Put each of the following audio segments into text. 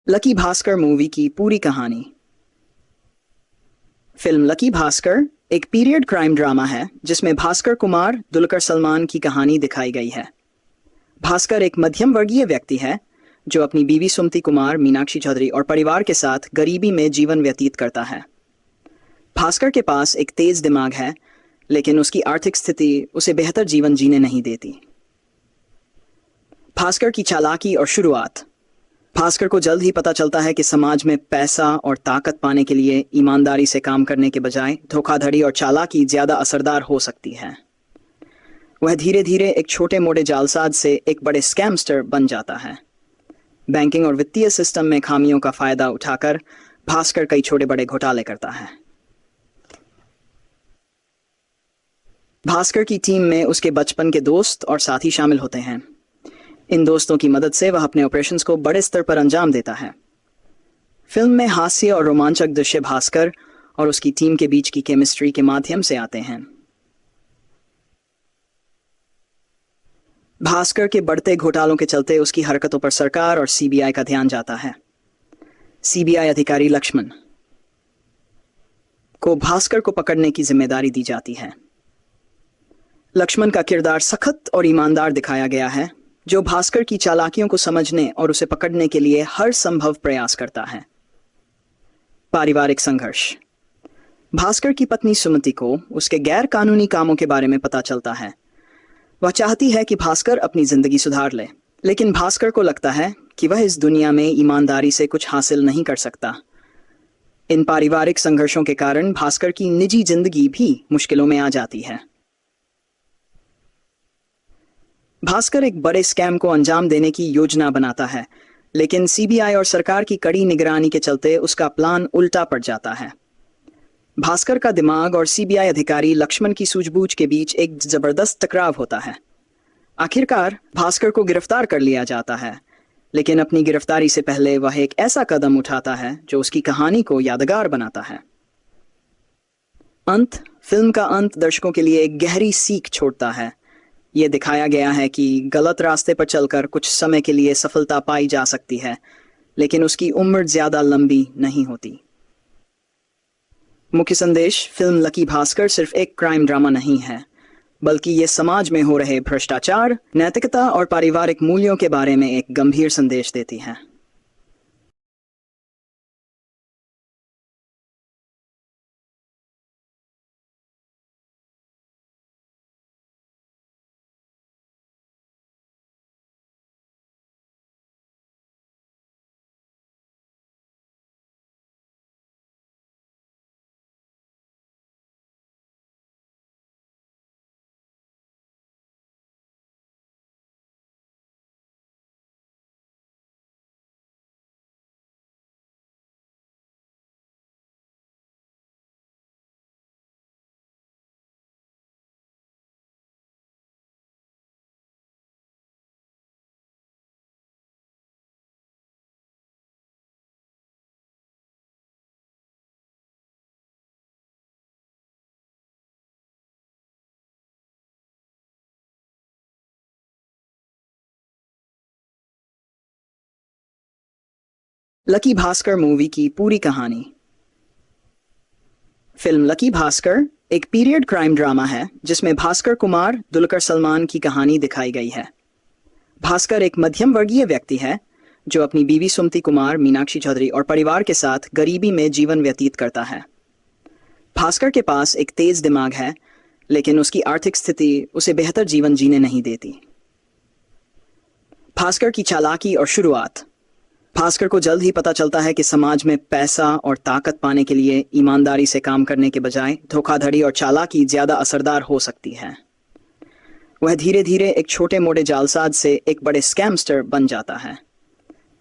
Lucky Bhaskar movie की पूरी कहानी। फिल्म लकी भास्कर एक पीरियड क्राइम ड्रामा है जिसमें भास्कर कुमार दुलकर सलमान की कहानी दिखाई गई है। भास्कर एक मध्यम वर्गीय व्यक्ति है जो अपनी बीवी सुमति कुमार, मीनाक्षी चौधरी और परिवार के साथ गरीबी में जीवन व्यतीत करता है। भास्कर के पास एक तेज दिमाग है, लेकिन उसकी आर्थिक स्थिति उसे बेहतर जीवन जीने नहीं देती। भास्कर की चालाकी और शुरुआत। भास्कर को जल्द ही पता चलता है कि समाज में पैसा और ताकत पाने के लिए ईमानदारी से काम करने के बजाय धोखाधड़ी और चालाकी ज्यादा असरदार हो सकती है। वह धीरे धीरे एक छोटे मोटे जालसाज से एक बड़े स्कैमस्टर बन जाता है। बैंकिंग और वित्तीय सिस्टम में खामियों का फायदा उठाकर भास्कर कई छोटे बड़े घोटाले करता है। भास्कर की टीम में उसके बचपन के दोस्त और साथी शामिल होते हैं। इन दोस्तों की मदद से वह अपने ऑपरेशंस को बड़े स्तर पर अंजाम देता है। फिल्म में हास्य और रोमांचक दृश्य भास्कर और उसकी टीम के बीच की केमिस्ट्री के माध्यम से आते हैं। भास्कर के बढ़ते घोटालों के चलते उसकी हरकतों पर सरकार और सीबीआई का ध्यान जाता है। सीबीआई अधिकारी लक्ष्मण को भास्कर को पकड़ने की जिम्मेदारी दी जाती है। लक्ष्मण का किरदार सख्त और ईमानदार दिखाया गया है, जो भास्कर की चालाकियों को समझने और उसे पकड़ने के लिए हर संभव प्रयास करता है। पारिवारिक संघर्ष। भास्कर की पत्नी सुमति को उसके गैर कानूनी कामों के बारे में पता चलता है। वह चाहती है कि भास्कर अपनी जिंदगी सुधार ले, लेकिन भास्कर को लगता है कि वह इस दुनिया में ईमानदारी से कुछ हासिल नहीं कर सकता। इन पारिवारिक संघर्षों के कारण भास्कर की निजी जिंदगी भी मुश्किलों में आ जाती है। भास्कर एक बड़े स्कैम को अंजाम देने की योजना बनाता है, लेकिन सीबीआई और सरकार की कड़ी निगरानी के चलते उसका प्लान उल्टा पड़ जाता है। भास्कर का दिमाग और सीबीआई अधिकारी लक्ष्मण की सूझबूझ के बीच एक जबरदस्त टकराव होता है। आखिरकार भास्कर को गिरफ्तार कर लिया जाता है, लेकिन अपनी गिरफ्तारी से पहले वह एक ऐसा कदम उठाता है जो उसकी कहानी को यादगार बनाता है। अंत। फिल्म का अंत दर्शकों के लिए एक गहरी सीख छोड़ता है। ये दिखाया गया है कि गलत रास्ते पर चलकर कुछ समय के लिए सफलता पाई जा सकती है, लेकिन उसकी उम्र ज्यादा लंबी नहीं होती। मुख्य संदेश। फिल्म लकी भास्कर सिर्फ एक क्राइम ड्रामा नहीं है, बल्कि ये समाज में हो रहे भ्रष्टाचार, नैतिकता और पारिवारिक मूल्यों के बारे में एक गंभीर संदेश देती है। लकी भास्कर मूवी की पूरी कहानी। फिल्म लकी भास्कर एक पीरियड क्राइम ड्रामा है जिसमें भास्कर कुमार दुलकर सलमान की कहानी दिखाई गई है। भास्कर एक मध्यम वर्गीय व्यक्ति है जो अपनी बीवी सुमति कुमार, मीनाक्षी चौधरी और परिवार के साथ गरीबी में जीवन व्यतीत करता है। भास्कर के पास एक तेज दिमाग है, लेकिन उसकी आर्थिक स्थिति उसे बेहतर जीवन जीने नहीं देती। भास्कर की चालाकी और शुरुआत। भास्कर को जल्द ही पता चलता है कि समाज में पैसा और ताकत पाने के लिए ईमानदारी से काम करने के बजाय धोखाधड़ी और चालाकी ज्यादा असरदार हो सकती है। वह धीरे धीरे एक छोटे मोटे जालसाज से एक बड़े स्कैमस्टर बन जाता है।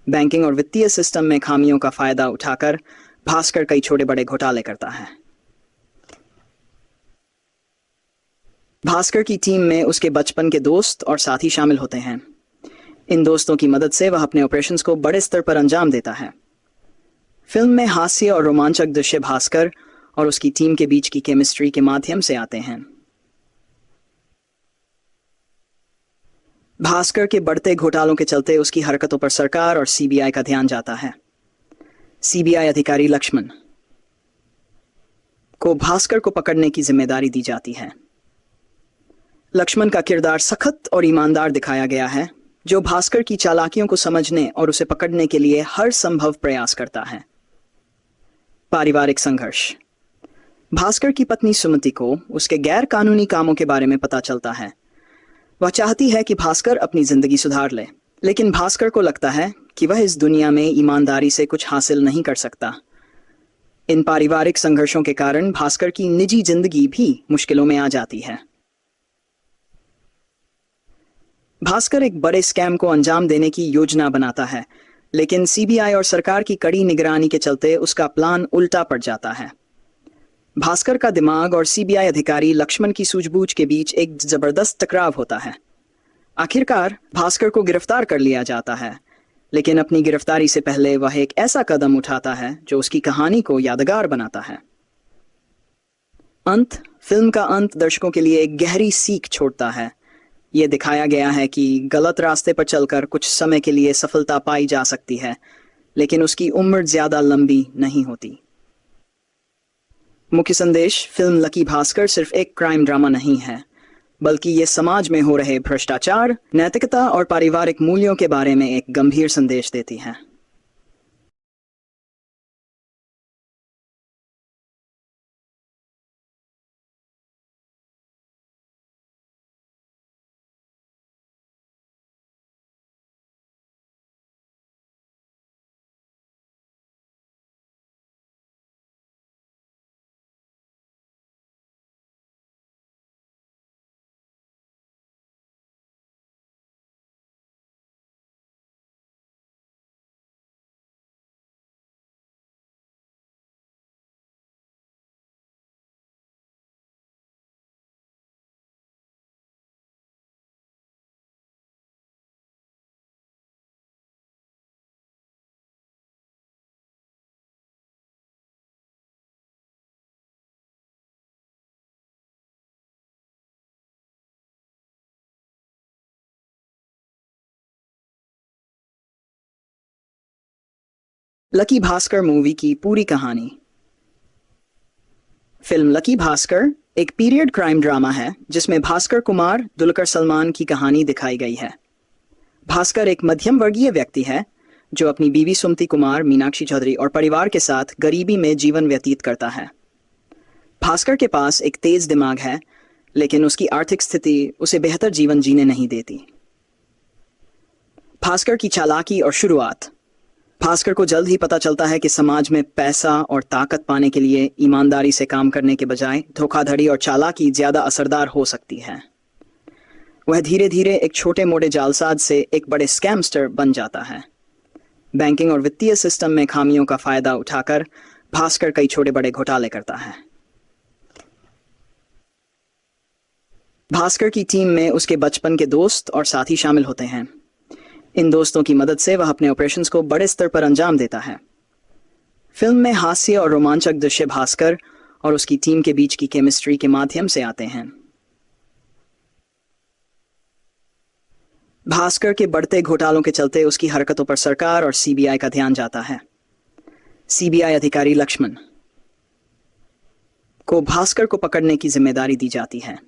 बैंकिंग और वित्तीय सिस्टम में खामियों का फायदा उठाकर भास्कर कई छोटे बड़े घोटाले करता है। भास्कर की टीम में उसके बचपन के दोस्त और साथी शामिल होते हैं। इन दोस्तों की मदद से वह अपने ऑपरेशंस को बड़े स्तर पर अंजाम देता है। फिल्म में हास्य और रोमांचक दृश्य भास्कर और उसकी टीम के बीच की केमिस्ट्री के माध्यम से आते हैं। भास्कर के बढ़ते घोटालों के चलते उसकी हरकतों पर सरकार और सीबीआई का ध्यान जाता है। सीबीआई अधिकारी लक्ष्मण को भास्कर को पकड़ने की जिम्मेदारी दी जाती है। लक्ष्मण का किरदार सख्त और ईमानदार दिखाया गया है, जो भास्कर की चालाकियों को समझने और उसे पकड़ने के लिए हर संभव प्रयास करता है। पारिवारिक संघर्ष। भास्कर की पत्नी सुमति को उसके गैर कानूनी कामों के बारे में पता चलता है। वह चाहती है कि भास्कर अपनी जिंदगी सुधार ले, लेकिन भास्कर को लगता है कि वह इस दुनिया में ईमानदारी से कुछ हासिल नहीं कर सकता। इन पारिवारिक संघर्षों के कारण भास्कर की निजी जिंदगी भी मुश्किलों में आ जाती है। भास्कर एक बड़े स्कैम को अंजाम देने की योजना बनाता है, लेकिन सीबीआई और सरकार की कड़ी निगरानी के चलते उसका प्लान उल्टा पड़ जाता है। भास्कर का दिमाग और सीबीआई अधिकारी लक्ष्मण की सूझबूझ के बीच एक जबरदस्त टकराव होता है। आखिरकार भास्कर को गिरफ्तार कर लिया जाता है, लेकिन अपनी गिरफ्तारी से पहले वह एक ऐसा कदम उठाता है जो उसकी कहानी को यादगार बनाता है। अंत। फिल्म का अंत दर्शकों के लिए एक गहरी सीख छोड़ता है। ये दिखाया गया है कि गलत रास्ते पर चलकर कुछ समय के लिए सफलता पाई जा सकती है, लेकिन उसकी उम्र ज्यादा लंबी नहीं होती। मुख्य संदेश। फिल्म लकी भास्कर सिर्फ एक क्राइम ड्रामा नहीं है, बल्कि ये समाज में हो रहे भ्रष्टाचार, नैतिकता और पारिवारिक मूल्यों के बारे में एक गंभीर संदेश देती है। लकी भास्कर मूवी की पूरी कहानी। फिल्म लकी भास्कर एक पीरियड क्राइम ड्रामा है जिसमें भास्कर कुमार दुलकर सलमान की कहानी दिखाई गई है। भास्कर एक मध्यम वर्गीय व्यक्ति है जो अपनी बीवी सुमति कुमार, मीनाक्षी चौधरी और परिवार के साथ गरीबी में जीवन व्यतीत करता है। भास्कर के पास एक तेज दिमाग है, लेकिन उसकी आर्थिक स्थिति उसे बेहतर जीवन जीने नहीं देती। भास्कर की चालाकी और शुरुआत। भास्कर को जल्द ही पता चलता है कि समाज में पैसा और ताकत पाने के लिए ईमानदारी से काम करने के बजाय धोखाधड़ी और चालाकी ज्यादा असरदार हो सकती है। वह धीरे धीरे एक छोटे मोटे जालसाज से एक बड़े स्कैमस्टर बन जाता है। बैंकिंग और वित्तीय सिस्टम में खामियों का फायदा उठाकर भास्कर कई छोटे बड़े घोटाले करता है। भास्कर की टीम में उसके बचपन के दोस्त और साथी शामिल होते हैं। इन दोस्तों की मदद से वह अपने ऑपरेशंस को बड़े स्तर पर अंजाम देता है। फिल्म में हास्य और रोमांचक दृश्य भास्कर और उसकी टीम के बीच की केमिस्ट्री के माध्यम से आते हैं। भास्कर के बढ़ते घोटालों के चलते उसकी हरकतों पर सरकार और सीबीआई का ध्यान जाता है। सीबीआई अधिकारी लक्ष्मण को भास्कर को पकड़ने की जिम्मेदारी दी जाती है।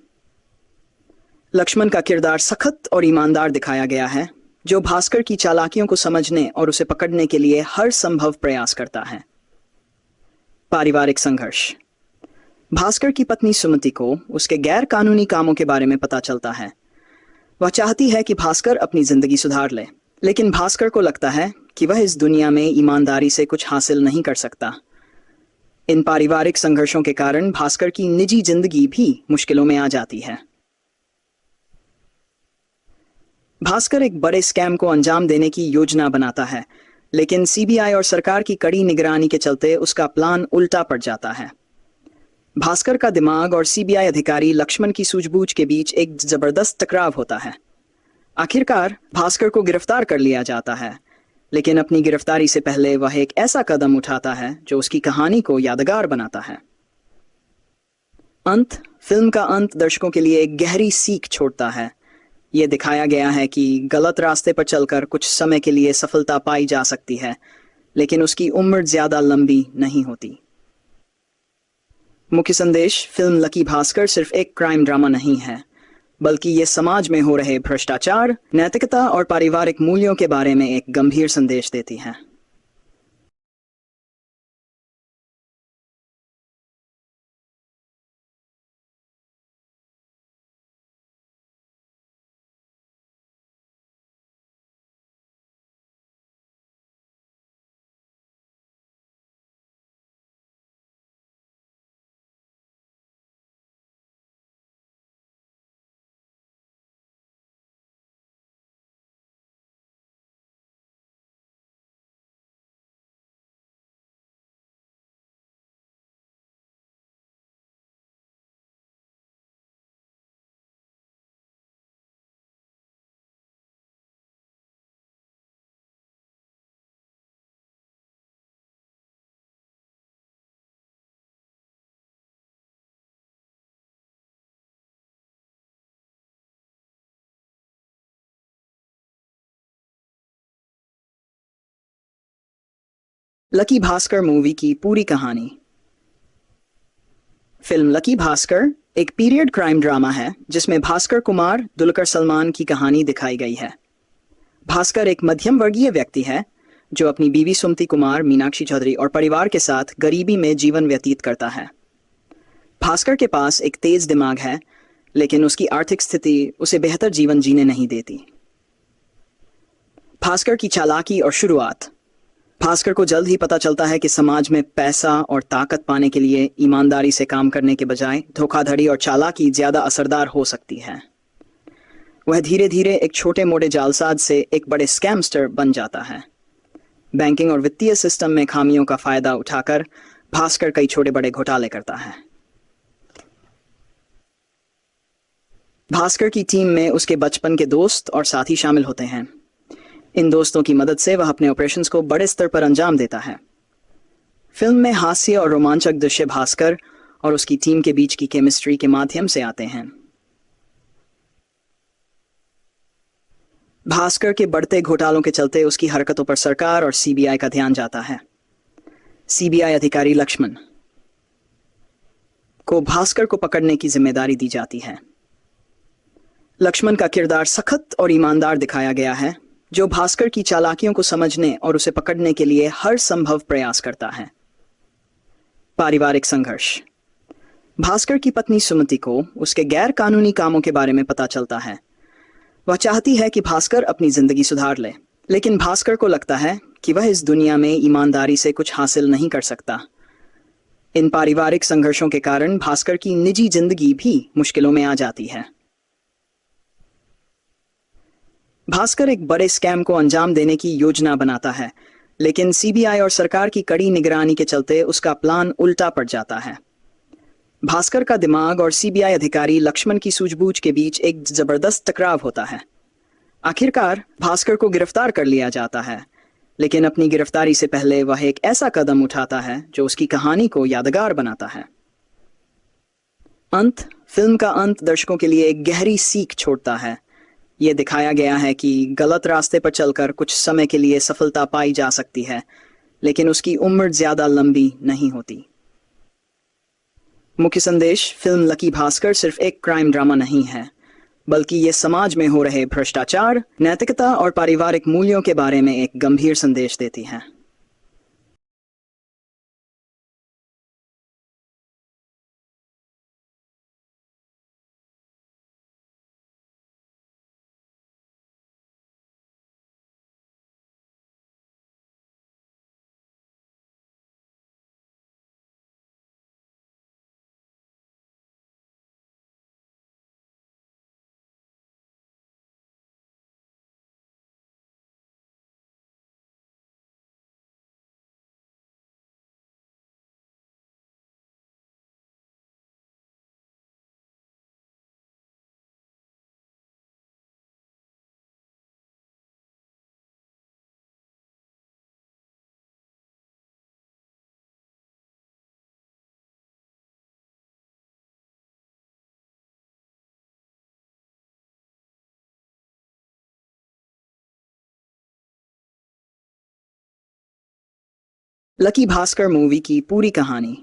लक्ष्मण का किरदार सख्त और ईमानदार दिखाया गया है, जो भास्कर की चालाकियों को समझने और उसे पकड़ने के लिए हर संभव प्रयास करता है। पारिवारिक संघर्ष। भास्कर की पत्नी सुमति को उसके गैर कानूनी कामों के बारे में पता चलता है। वह चाहती है कि भास्कर अपनी जिंदगी सुधार ले, लेकिन भास्कर को लगता है कि वह इस दुनिया में ईमानदारी से कुछ हासिल नहीं कर सकता। इन पारिवारिक संघर्षों के कारण भास्कर की निजी जिंदगी भी मुश्किलों में आ जाती है। भास्कर एक बड़े स्कैम को अंजाम देने की योजना बनाता है, लेकिन सीबीआई और सरकार की कड़ी निगरानी के चलते उसका प्लान उल्टा पड़ जाता है। भास्कर का दिमाग और सीबीआई अधिकारी लक्ष्मण की सूझबूझ के बीच एक जबरदस्त टकराव होता है। आखिरकार भास्कर को गिरफ्तार कर लिया जाता है, लेकिन अपनी गिरफ्तारी से पहले वह एक ऐसा कदम उठाता है जो उसकी कहानी को यादगार बनाता है। अंत। फिल्म का अंत दर्शकों के लिए एक गहरी सीख छोड़ता है। ये दिखाया गया है कि गलत रास्ते पर चलकर कुछ समय के लिए सफलता पाई जा सकती है, लेकिन उसकी उम्र ज्यादा लंबी नहीं होती। मुख्य संदेश: फिल्म लकी भास्कर सिर्फ एक क्राइम ड्रामा नहीं है, बल्कि ये समाज में हो रहे भ्रष्टाचार, नैतिकता और पारिवारिक मूल्यों के बारे में एक गंभीर संदेश देती है। लकी भास्कर मूवी की पूरी कहानी। फिल्म लकी भास्कर एक पीरियड क्राइम ड्रामा है जिसमें भास्कर कुमार दुलकर सलमान की कहानी दिखाई गई है। भास्कर एक मध्यम वर्गीय व्यक्ति है जो अपनी बीवी सुमति कुमार, मीनाक्षी चौधरी और परिवार के साथ गरीबी में जीवन व्यतीत करता है। भास्कर के पास एक तेज दिमाग है, लेकिन उसकी आर्थिक स्थिति उसे बेहतर जीवन जीने नहीं देती। भास्कर की चालाकी और शुरुआत। भास्कर को जल्द ही पता चलता है कि समाज में पैसा और ताकत पाने के लिए ईमानदारी से काम करने के बजाय धोखाधड़ी और चालाकी ज्यादा असरदार हो सकती है। वह धीरे धीरे एक छोटे मोटे जालसाज से एक बड़े स्कैमस्टर बन जाता है। बैंकिंग और वित्तीय सिस्टम में खामियों का फायदा उठाकर भास्कर कई छोटे बड़े घोटाले करता है। भास्कर की टीम में उसके बचपन के दोस्त और साथी शामिल होते हैं। इन दोस्तों की मदद से वह अपने ऑपरेशंस को बड़े स्तर पर अंजाम देता है। फिल्म में हास्य और रोमांचक दृश्य भास्कर और उसकी टीम के बीच की केमिस्ट्री के माध्यम से आते हैं। भास्कर के बढ़ते घोटालों के चलते उसकी हरकतों पर सरकार और सीबीआई का ध्यान जाता है। सीबीआई अधिकारी लक्ष्मण को भास्कर को पकड़ने की जिम्मेदारी दी जाती है। लक्ष्मण का किरदार सख्त और ईमानदार दिखाया गया है, जो भास्कर की चालाकियों को समझने और उसे पकड़ने के लिए हर संभव प्रयास करता है। पारिवारिक संघर्ष। भास्कर की पत्नी सुमति को उसके गैर कानूनी कामों के बारे में पता चलता है। वह चाहती है कि भास्कर अपनी जिंदगी सुधार ले, लेकिन भास्कर को लगता है कि वह इस दुनिया में ईमानदारी से कुछ हासिल नहीं कर सकता। इन पारिवारिक संघर्षों के कारण भास्कर की निजी जिंदगी भी मुश्किलों में आ जाती है। भास्कर एक बड़े स्कैम को अंजाम देने की योजना बनाता है, लेकिन सीबीआई और सरकार की कड़ी निगरानी के चलते उसका प्लान उल्टा पड़ जाता है। भास्कर का दिमाग और सीबीआई अधिकारी लक्ष्मण की सूझबूझ के बीच एक जबरदस्त टकराव होता है। आखिरकार भास्कर को गिरफ्तार कर लिया जाता है, लेकिन अपनी गिरफ्तारी से पहले वह एक ऐसा कदम उठाता है जो उसकी कहानी को यादगार बनाता है। अंत। फिल्म का अंत दर्शकों के लिए एक गहरी सीख छोड़ता है। ये दिखाया गया है कि गलत रास्ते पर चलकर कुछ समय के लिए सफलता पाई जा सकती है, लेकिन उसकी उम्र ज्यादा लंबी नहीं होती। मुख्य संदेश: फिल्म लकी भास्कर सिर्फ एक क्राइम ड्रामा नहीं है, बल्कि ये समाज में हो रहे भ्रष्टाचार, नैतिकता और पारिवारिक मूल्यों के बारे में एक गंभीर संदेश देती है। लकी भास्कर मूवी की पूरी कहानी।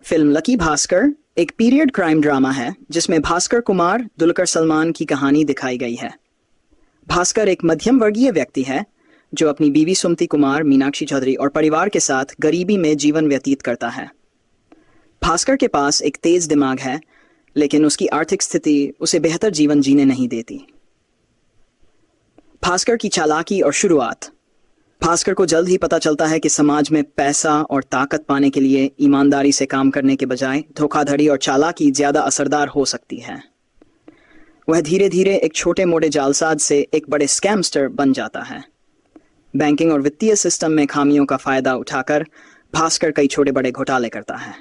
फिल्म लकी भास्कर एक पीरियड क्राइम ड्रामा है जिसमें भास्कर कुमार दुलकर सलमान की कहानी दिखाई गई है। भास्कर एक मध्यम वर्गीय व्यक्ति है जो अपनी बीवी सुमति कुमार, मीनाक्षी चौधरी और परिवार के साथ गरीबी में जीवन व्यतीत करता है। भास्कर के पास एक तेज दिमाग है, लेकिन उसकी आर्थिक स्थिति उसे बेहतर जीवन जीने नहीं देती। भास्कर की चालाकी और शुरुआत। भास्कर को जल्द ही पता चलता है कि समाज में पैसा और ताकत पाने के लिए ईमानदारी से काम करने के बजाय धोखाधड़ी और चालाकी ज्यादा असरदार हो सकती है। वह धीरे धीरे एक छोटे मोटे जालसाज से एक बड़े स्कैमस्टर बन जाता है। बैंकिंग और वित्तीय सिस्टम में खामियों का फायदा उठाकर भास्कर कई छोटे बड़े घोटाले करता है।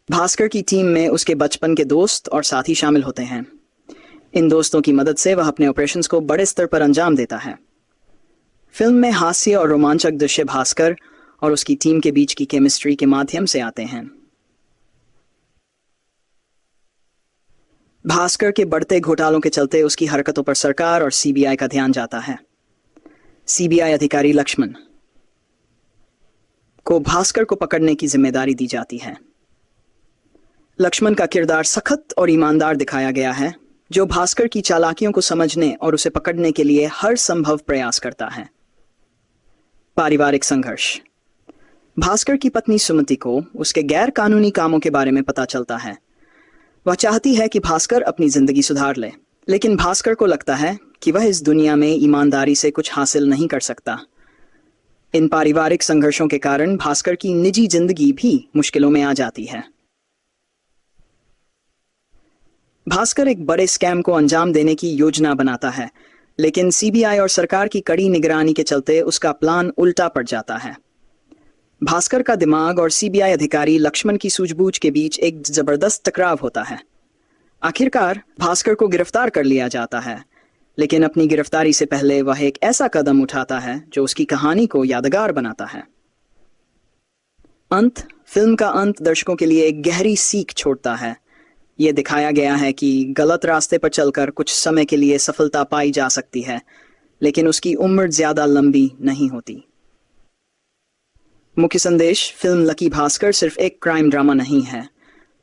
भास्कर की टीम में उसके बचपन के दोस्त और साथी शामिल होते हैं। इन दोस्तों की मदद से वह अपने ऑपरेशंस को बड़े स्तर पर अंजाम देता है। फिल्म में हास्य और रोमांचक दृश्य भास्कर और उसकी टीम के बीच की केमिस्ट्री के माध्यम से आते हैं। भास्कर के बढ़ते घोटालों के चलते उसकी हरकतों पर सरकार और सीबीआई का ध्यान जाता है। सीबीआई अधिकारी लक्ष्मण को भास्कर को पकड़ने की जिम्मेदारी दी जाती है। लक्ष्मण का किरदार सख्त और ईमानदार दिखाया गया है, जो भास्कर की चालाकियों को समझने और उसे पकड़ने के लिए हर संभव प्रयास करता है। पारिवारिक संघर्ष। भास्कर की पत्नी सुमति को उसके गैर कानूनी कामों के बारे में पता चलता है। वह चाहती है कि भास्कर अपनी जिंदगी सुधार ले, लेकिन भास्कर को लगता है कि वह इस दुनिया में ईमानदारी से कुछ हासिल नहीं कर सकता। इन पारिवारिक संघर्षों के कारण भास्कर की निजी जिंदगी भी मुश्किलों में आ जाती है। भास्कर एक बड़े स्कैम को अंजाम देने की योजना बनाता है, लेकिन सीबीआई और सरकार की कड़ी निगरानी के चलते उसका प्लान उल्टा पड़ जाता है। भास्कर का दिमाग और सीबीआई अधिकारी लक्ष्मण की सूझबूझ के बीच एक जबरदस्त टकराव होता है। आखिरकार भास्कर को गिरफ्तार कर लिया जाता है, लेकिन अपनी गिरफ्तारी से पहले वह एक ऐसा कदम उठाता है जो उसकी कहानी को यादगार बनाता है। अंत। फिल्म का अंत दर्शकों के लिए एक गहरी सीख छोड़ता है। ये दिखाया गया है कि गलत रास्ते पर चलकर कुछ समय के लिए सफलता पाई जा सकती है, लेकिन उसकी उम्र ज्यादा लंबी नहीं होती। मुख्य संदेश। फिल्म लकी भास्कर सिर्फ एक क्राइम ड्रामा नहीं है,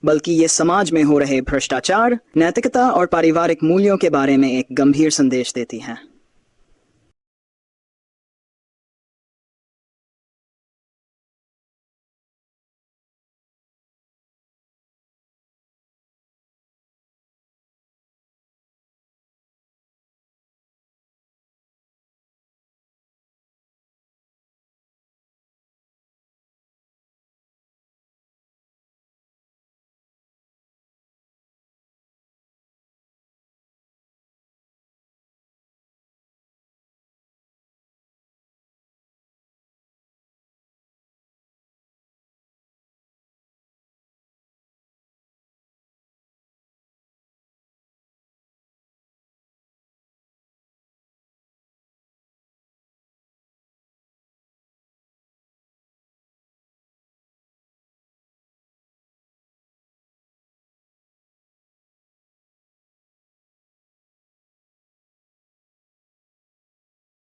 बल्कि ये समाज में हो रहे भ्रष्टाचार, नैतिकता और पारिवारिक मूल्यों के बारे में एक गंभीर संदेश देती है।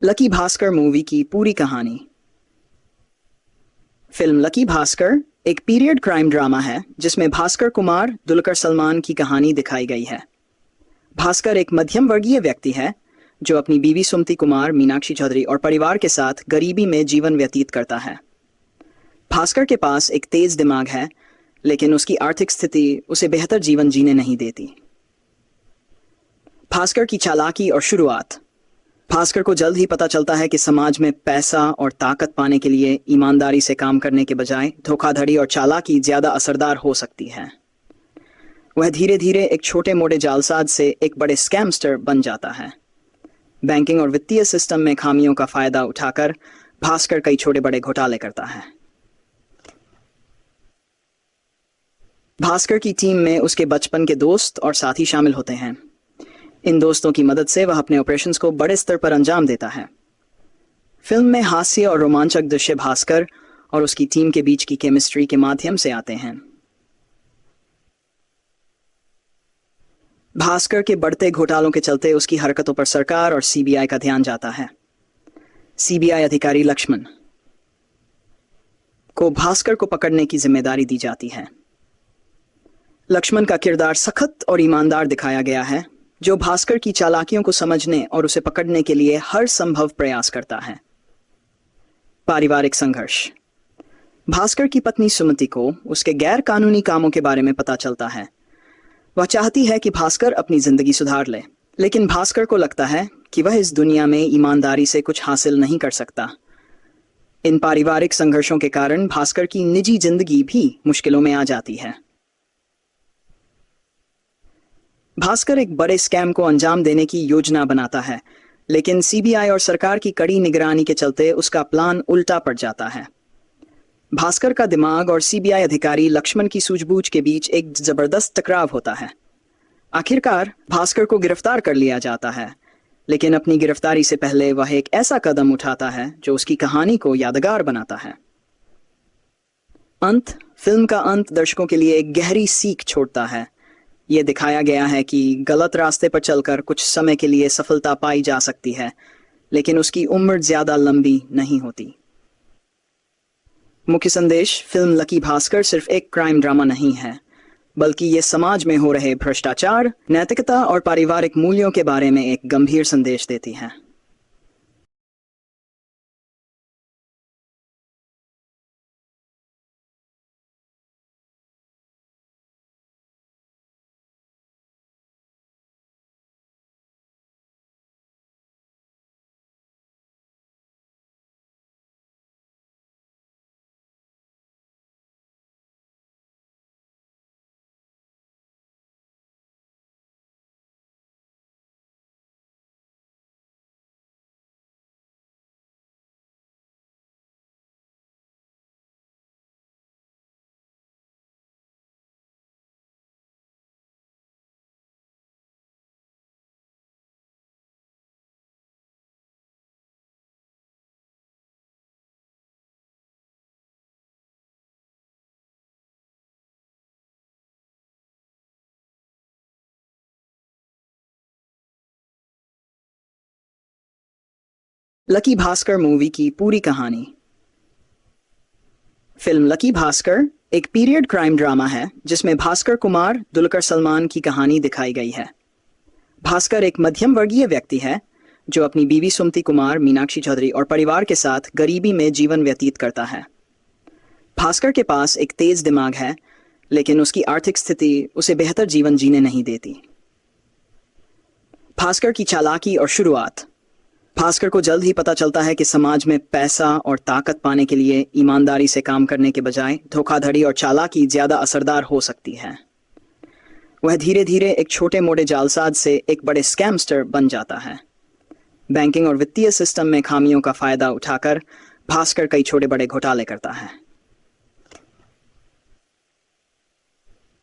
लकी भास्कर मूवी की पूरी कहानी। फिल्म लकी भास्कर एक पीरियड क्राइम ड्रामा है जिसमें भास्कर कुमार दुलकर सलमान की कहानी दिखाई गई है। भास्कर एक मध्यम वर्गीय व्यक्ति है जो अपनी बीवी सुमति कुमार, मीनाक्षी चौधरी और परिवार के साथ गरीबी में जीवन व्यतीत करता है। भास्कर के पास एक तेज दिमाग है, लेकिन उसकी आर्थिक स्थिति उसे बेहतर जीवन जीने नहीं देती। भास्कर की चालाकी और शुरुआत। भास्कर को जल्द ही पता चलता है कि समाज में पैसा और ताकत पाने के लिए ईमानदारी से काम करने के बजाय धोखाधड़ी और चालाकी ज्यादा असरदार हो सकती है। वह धीरे धीरे एक छोटे मोटे जालसाज से एक बड़े स्कैमस्टर बन जाता है। बैंकिंग और वित्तीय सिस्टम में खामियों का फायदा उठाकर भास्कर कई छोटे बड़े घोटाले करता है। भास्कर की टीम में उसके बचपन के दोस्त और साथी शामिल होते हैं। इन दोस्तों की मदद से वह अपने ऑपरेशंस को बड़े स्तर पर अंजाम देता है। फिल्म में हास्य और रोमांचक दृश्य भास्कर और उसकी टीम के बीच की केमिस्ट्री के माध्यम से आते हैं। भास्कर के बढ़ते घोटालों के चलते उसकी हरकतों पर सरकार और सीबीआई का ध्यान जाता है। सीबीआई अधिकारी लक्ष्मण को भास्कर को पकड़ने की जिम्मेदारी दी जाती है। लक्ष्मण का किरदार सख्त और ईमानदार दिखाया गया है, जो भास्कर की चालाकियों को समझने और उसे पकड़ने के लिए हर संभव प्रयास करता है। पारिवारिक संघर्ष। भास्कर की पत्नी सुमति को उसके गैर कानूनी कामों के बारे में पता चलता है। वह चाहती है कि भास्कर अपनी जिंदगी सुधार ले, लेकिन भास्कर को लगता है कि वह इस दुनिया में ईमानदारी से कुछ हासिल नहीं कर सकता। इन पारिवारिक संघर्षों के कारण भास्कर की निजी जिंदगी भी मुश्किलों में आ जाती है। भास्कर एक बड़े स्कैम को अंजाम देने की योजना बनाता है, लेकिन सीबीआई और सरकार की कड़ी निगरानी के चलते उसका प्लान उल्टा पड़ जाता है। भास्कर का दिमाग और सीबीआई अधिकारी लक्ष्मण की सूझबूझ के बीच एक जबरदस्त टकराव होता है। आखिरकार भास्कर को गिरफ्तार कर लिया जाता है, लेकिन अपनी गिरफ्तारी से पहले वह एक ऐसा कदम उठाता है जो उसकी कहानी को यादगार बनाता है। अंत। फिल्म का अंत दर्शकों के लिए एक गहरी सीख छोड़ता है। यह दिखाया गया है कि गलत रास्ते पर चलकर कुछ समय के लिए सफलता पाई जा सकती है, लेकिन उसकी उम्र ज्यादा लंबी नहीं होती। मुख्य संदेश। फिल्म लकी भास्कर सिर्फ एक क्राइम ड्रामा नहीं है, बल्कि ये समाज में हो रहे भ्रष्टाचार, नैतिकता और पारिवारिक मूल्यों के बारे में एक गंभीर संदेश देती है। लकी भास्कर मूवी की पूरी कहानी। फिल्म लकी भास्कर एक पीरियड क्राइम ड्रामा है जिसमें भास्कर कुमार दुलकर सलमान की कहानी दिखाई गई है। भास्कर एक मध्यम वर्गीय व्यक्ति है जो अपनी बीवी सुमति कुमार, मीनाक्षी चौधरी और परिवार के साथ गरीबी में जीवन व्यतीत करता है। भास्कर के पास एक तेज दिमाग है, लेकिन उसकी आर्थिक स्थिति उसे बेहतर जीवन जीने नहीं देती। भास्कर की चालाकी और शुरुआत। भास्कर को जल्द ही पता चलता है कि समाज में पैसा और ताकत पाने के लिए ईमानदारी से काम करने के बजाय धोखाधड़ी और चालाकी ज्यादा असरदार हो सकती है। वह धीरे धीरे एक छोटे मोटे जालसाज से एक बड़े स्कैमस्टर बन जाता है। बैंकिंग और वित्तीय सिस्टम में खामियों का फायदा उठाकर भास्कर कई छोटे बड़े घोटाले करता है।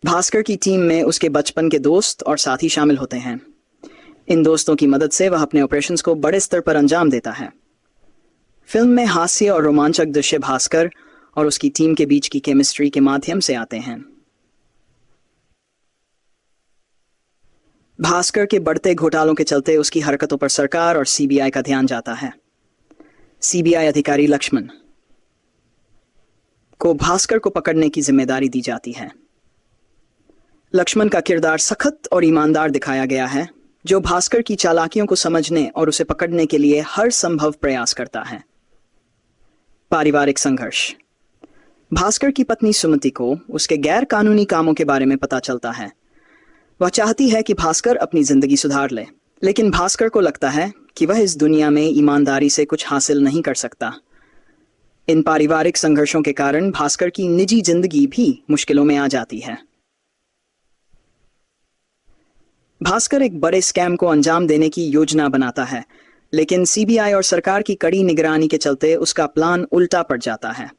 भास्कर की टीम में उसके बचपन के दोस्त और साथी शामिल होते हैं। इन दोस्तों की मदद से वह अपने ऑपरेशंस को बड़े स्तर पर अंजाम देता है। फिल्म में हास्य और रोमांचक दृश्य भास्कर और उसकी टीम के बीच की केमिस्ट्री के माध्यम से आते हैं। भास्कर के बढ़ते घोटालों के चलते उसकी हरकतों पर सरकार और सीबीआई का ध्यान जाता है। सीबीआई अधिकारी लक्ष्मण को भास्कर को पकड़ने की जिम्मेदारी दी जाती है। लक्ष्मण का किरदार सख्त और ईमानदार दिखाया गया है, जो भास्कर की चालाकियों को समझने और उसे पकड़ने के लिए हर संभव प्रयास करता है। पारिवारिक संघर्ष। भास्कर की पत्नी सुमति को उसके गैर कानूनी कामों के बारे में पता चलता है। वह चाहती है कि भास्कर अपनी जिंदगी सुधार ले, लेकिन भास्कर को लगता है कि वह इस दुनिया में ईमानदारी से कुछ हासिल नहीं कर सकता। इन पारिवारिक संघर्षों के कारण भास्कर की निजी जिंदगी भी मुश्किलों में आ जाती है। भास्कर एक बड़े स्कैम को अंजाम देने की योजना बनाता है, लेकिन सीबीआई और सरकार की कड़ी निगरानी के चलते उसका प्लान उल्टा पड़ जाता है।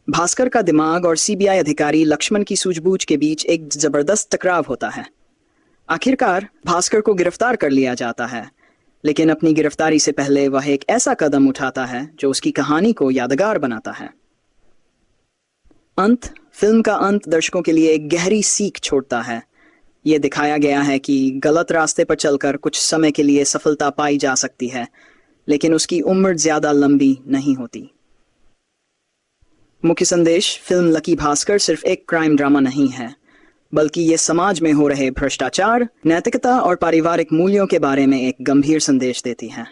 भास्कर का दिमाग और सीबीआई अधिकारी लक्ष्मण की सूझबूझ के बीच एक जबरदस्त टकराव होता है। आखिरकार भास्कर को गिरफ्तार कर लिया जाता है, लेकिन अपनी गिरफ्तारी से पहले वह एक ऐसा कदम उठाता है जो उसकी कहानी को यादगार बनाता है। अंत। फिल्म का अंत दर्शकों के लिए एक गहरी सीख छोड़ता है। यह दिखाया गया है कि गलत रास्ते पर चलकर कुछ समय के लिए सफलता पाई जा सकती है, लेकिन उसकी उम्र ज्यादा लंबी नहीं होती। मुख्य संदेश: फिल्म लकी भास्कर सिर्फ एक क्राइम ड्रामा नहीं है, बल्कि ये समाज में हो रहे भ्रष्टाचार, नैतिकता और पारिवारिक मूल्यों के बारे में एक गंभीर संदेश देती है।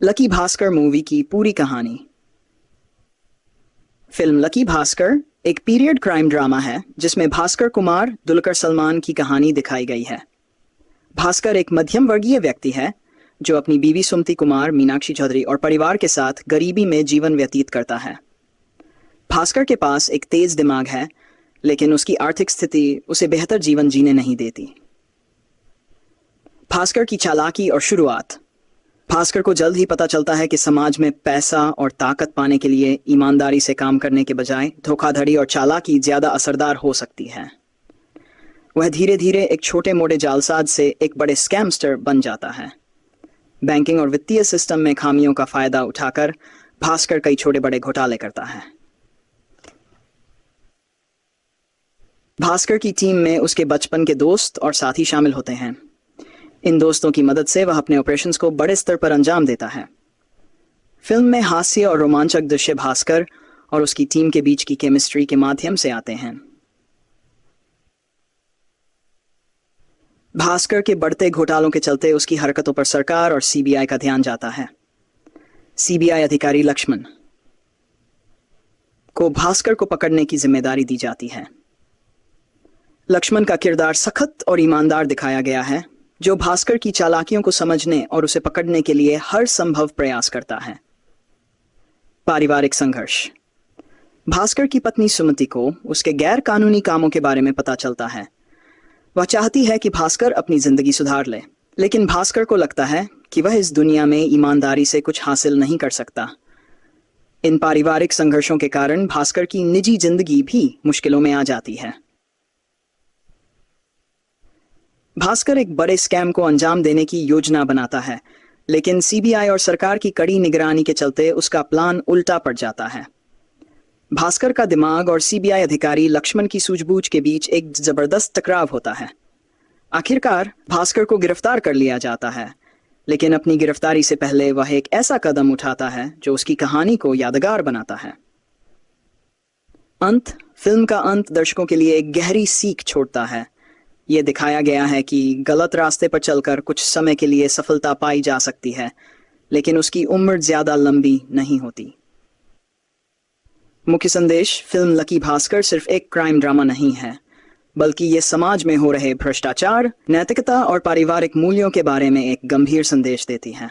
लकी भास्कर मूवी की पूरी कहानी। फिल्म लकी भास्कर एक पीरियड क्राइम ड्रामा है जिसमें भास्कर कुमार दुलकर सलमान की कहानी दिखाई गई है। भास्कर एक मध्यम वर्गीय व्यक्ति है जो अपनी बीवी सुमति कुमार, मीनाक्षी चौधरी और परिवार के साथ गरीबी में जीवन व्यतीत करता है। भास्कर के पास एक तेज दिमाग है, लेकिन उसकी आर्थिक स्थिति उसे बेहतर जीवन जीने नहीं देती। भास्कर की चालाकी और शुरुआत। भास्कर को जल्द ही पता चलता है कि समाज में पैसा और ताकत पाने के लिए ईमानदारी से काम करने के बजाय धोखाधड़ी और चालाकी ज्यादा असरदार हो सकती है। वह धीरे धीरे एक छोटे मोटे जालसाज से एक बड़े स्कैमस्टर बन जाता है। बैंकिंग और वित्तीय सिस्टम में खामियों का फायदा उठाकर भास्कर कई छोटे बड़े घोटाले करता है। भास्कर की टीम में उसके बचपन के दोस्त और साथी शामिल होते हैं। इन दोस्तों की मदद से वह अपने ऑपरेशंस को बड़े स्तर पर अंजाम देता है। फिल्म में हास्य और रोमांचक दृश्य भास्कर और उसकी टीम के बीच की केमिस्ट्री के माध्यम से आते हैं। भास्कर के बढ़ते घोटालों के चलते उसकी हरकतों पर सरकार और सीबीआई का ध्यान जाता है। सीबीआई अधिकारी लक्ष्मण को भास्कर को पकड़ने की जिम्मेदारी दी जाती है। लक्ष्मण का किरदार सख्त और ईमानदार दिखाया गया है, जो भास्कर की चालाकियों को समझने और उसे पकड़ने के लिए हर संभव प्रयास करता है। पारिवारिक संघर्ष। भास्कर की पत्नी सुमति को उसके गैर कानूनी कामों के बारे में पता चलता है। वह चाहती है कि भास्कर अपनी जिंदगी सुधार ले, लेकिन भास्कर को लगता है कि वह इस दुनिया में ईमानदारी से कुछ हासिल नहीं कर सकता। इन पारिवारिक संघर्षों के कारण भास्कर की निजी जिंदगी भी मुश्किलों में आ जाती है। भास्कर एक बड़े स्कैम को अंजाम देने की योजना बनाता है, लेकिन सीबीआई और सरकार की कड़ी निगरानी के चलते उसका प्लान उल्टा पड़ जाता है। भास्कर का दिमाग और सीबीआई अधिकारी लक्ष्मण की सूझबूझ के बीच एक जबरदस्त टकराव होता है। आखिरकार भास्कर को गिरफ्तार कर लिया जाता है, लेकिन अपनी गिरफ्तारी से पहले वह एक ऐसा कदम उठाता है जो उसकी कहानी को यादगार बनाता है। अंत। फिल्म का अंत दर्शकों के लिए एक गहरी सीख छोड़ता है। ये दिखाया गया है कि गलत रास्ते पर चलकर कुछ समय के लिए सफलता पाई जा सकती है, लेकिन उसकी उम्र ज्यादा लंबी नहीं होती। मुख्य संदेश: फिल्म लकी भास्कर सिर्फ एक क्राइम ड्रामा नहीं है, बल्कि ये समाज में हो रहे भ्रष्टाचार, नैतिकता और पारिवारिक मूल्यों के बारे में एक गंभीर संदेश देती है।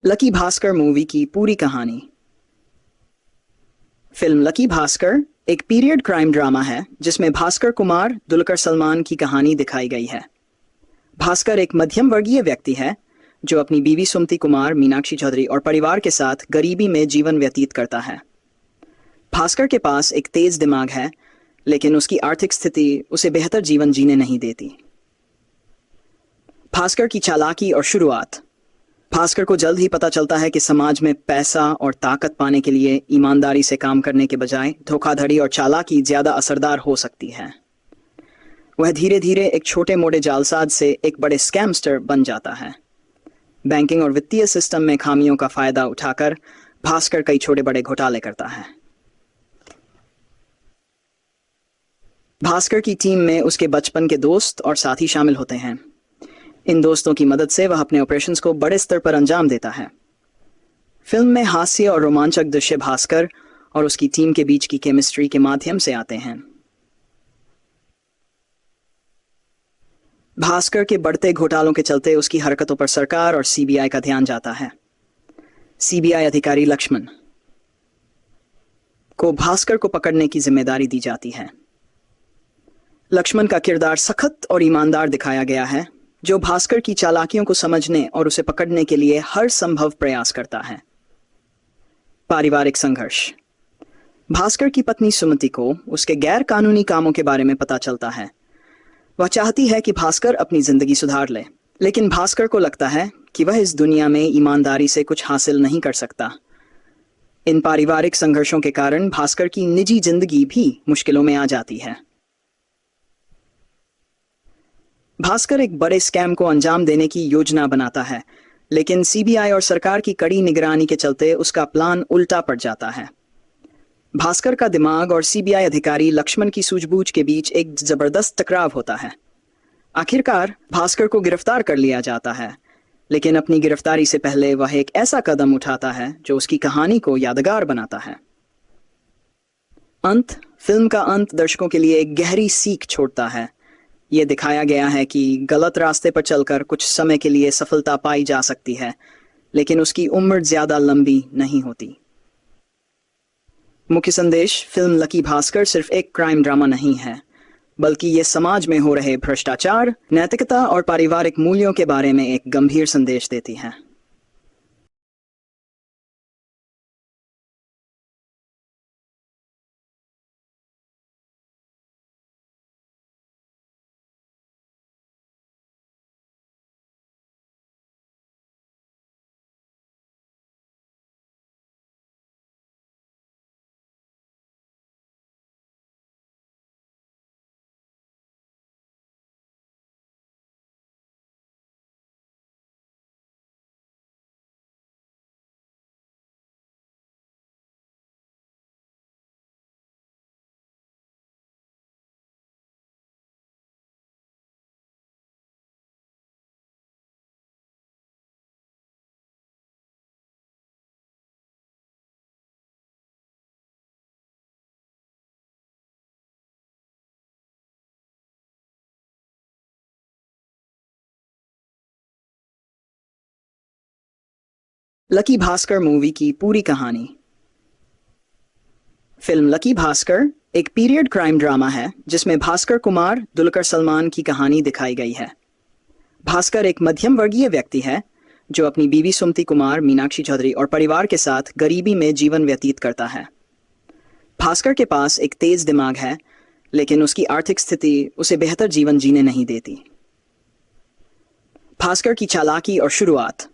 लकी भास्कर मूवी की पूरी कहानी। फिल्म लकी भास्कर एक पीरियड क्राइम ड्रामा है जिसमें भास्कर कुमार दुलकर सलमान की कहानी दिखाई गई है। भास्कर एक मध्यम वर्गीय व्यक्ति है जो अपनी बीवी सुमति कुमार, मीनाक्षी चौधरी और परिवार के साथ गरीबी में जीवन व्यतीत करता है। भास्कर के पास एक तेज दिमाग है, लेकिन उसकी आर्थिक स्थिति उसे बेहतर जीवन जीने नहीं देती। भास्कर की चालाकी और शुरुआत। भास्कर को जल्द ही पता चलता है कि समाज में पैसा और ताकत पाने के लिए ईमानदारी से काम करने के बजाय धोखाधड़ी और चालाकी ज्यादा असरदार हो सकती है। वह धीरे धीरे एक छोटे मोटे जालसाज से एक बड़े स्कैमस्टर बन जाता है। बैंकिंग और वित्तीय सिस्टम में खामियों का फायदा उठाकर भास्कर कई छोटे बड़े घोटाले करता है। भास्कर की टीम में उसके बचपन के दोस्त और साथी शामिल होते हैं। इन दोस्तों की मदद से वह अपने ऑपरेशंस को बड़े स्तर पर अंजाम देता है। फिल्म में हास्य और रोमांचक दृश्य भास्कर और उसकी टीम के बीच की केमिस्ट्री के माध्यम से आते हैं। भास्कर के बढ़ते घोटालों के चलते उसकी हरकतों पर सरकार और सीबीआई का ध्यान जाता है। सीबीआई अधिकारी लक्ष्मण को भास्कर को पकड़ने की जिम्मेदारी दी जाती है। लक्ष्मण का किरदार सख्त और ईमानदार दिखाया गया है, जो भास्कर की चालाकियों को समझने और उसे पकड़ने के लिए हर संभव प्रयास करता है। पारिवारिक संघर्ष। भास्कर की पत्नी सुमति को उसके गैर कानूनी कामों के बारे में पता चलता है। वह चाहती है कि भास्कर अपनी जिंदगी सुधार ले, लेकिन भास्कर को लगता है कि वह इस दुनिया में ईमानदारी से कुछ हासिल नहीं कर सकता। इन पारिवारिक संघर्षों के कारण भास्कर की निजी जिंदगी भी मुश्किलों में आ जाती है। भास्कर एक बड़े स्कैम को अंजाम देने की योजना बनाता है, लेकिन सीबीआई और सरकार की कड़ी निगरानी के चलते उसका प्लान उल्टा पड़ जाता है। भास्कर का दिमाग और सीबीआई अधिकारी लक्ष्मण की सूझबूझ के बीच एक जबरदस्त टकराव होता है। आखिरकार भास्कर को गिरफ्तार कर लिया जाता है, लेकिन अपनी गिरफ्तारी से पहले वह एक ऐसा कदम उठाता है जो उसकी कहानी को यादगार बनाता है। अंत। फिल्म का अंत दर्शकों के लिए एक गहरी सीख छोड़ता है। यह दिखाया गया है कि गलत रास्ते पर चलकर कुछ समय के लिए सफलता पाई जा सकती है, लेकिन उसकी उम्र ज्यादा लंबी नहीं होती। मुख्य संदेश। फिल्म लकी भास्कर सिर्फ एक क्राइम ड्रामा नहीं है, बल्कि ये समाज में हो रहे भ्रष्टाचार, नैतिकता और पारिवारिक मूल्यों के बारे में एक गंभीर संदेश देती है। लकी भास्कर मूवी की पूरी कहानी। फिल्म लकी भास्कर एक पीरियड क्राइम ड्रामा है जिसमें भास्कर कुमार दुलकर सलमान की कहानी दिखाई गई है। भास्कर एक मध्यम वर्गीय व्यक्ति है जो अपनी बीवी सुमति कुमार, मीनाक्षी चौधरी और परिवार के साथ गरीबी में जीवन व्यतीत करता है। भास्कर के पास एक तेज दिमाग है, लेकिन उसकी आर्थिक स्थिति उसे बेहतर जीवन जीने नहीं देती। भास्कर की चालाकी और शुरुआत।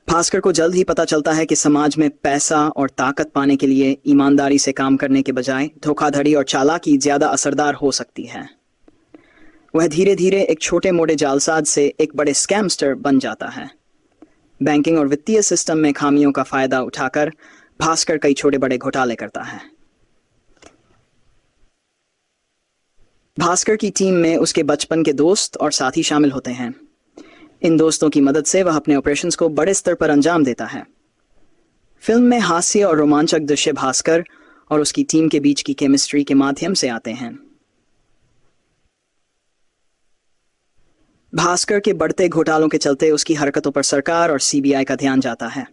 भास्कर को जल्द ही पता चलता है कि समाज में पैसा और ताकत पाने के लिए ईमानदारी से काम करने के बजाय धोखाधड़ी और चालाकी ज्यादा असरदार हो सकती है। वह धीरे धीरे एक छोटे मोटे जालसाज से एक बड़े स्कैमस्टर बन जाता है। बैंकिंग और वित्तीय सिस्टम में खामियों का फायदा उठाकर भास्कर कई छोटे बड़े घोटाले करता है। भास्कर की टीम में उसके बचपन के दोस्त और साथी शामिल होते हैं। इन दोस्तों की मदद से वह अपने ऑपरेशंस को बड़े स्तर पर अंजाम देता है। फिल्म में हास्य और रोमांचक दृश्य भास्कर और उसकी टीम के बीच की केमिस्ट्री के माध्यम से आते हैं। भास्कर के बढ़ते घोटालों के चलते उसकी हरकतों पर सरकार और सीबीआई का ध्यान जाता है।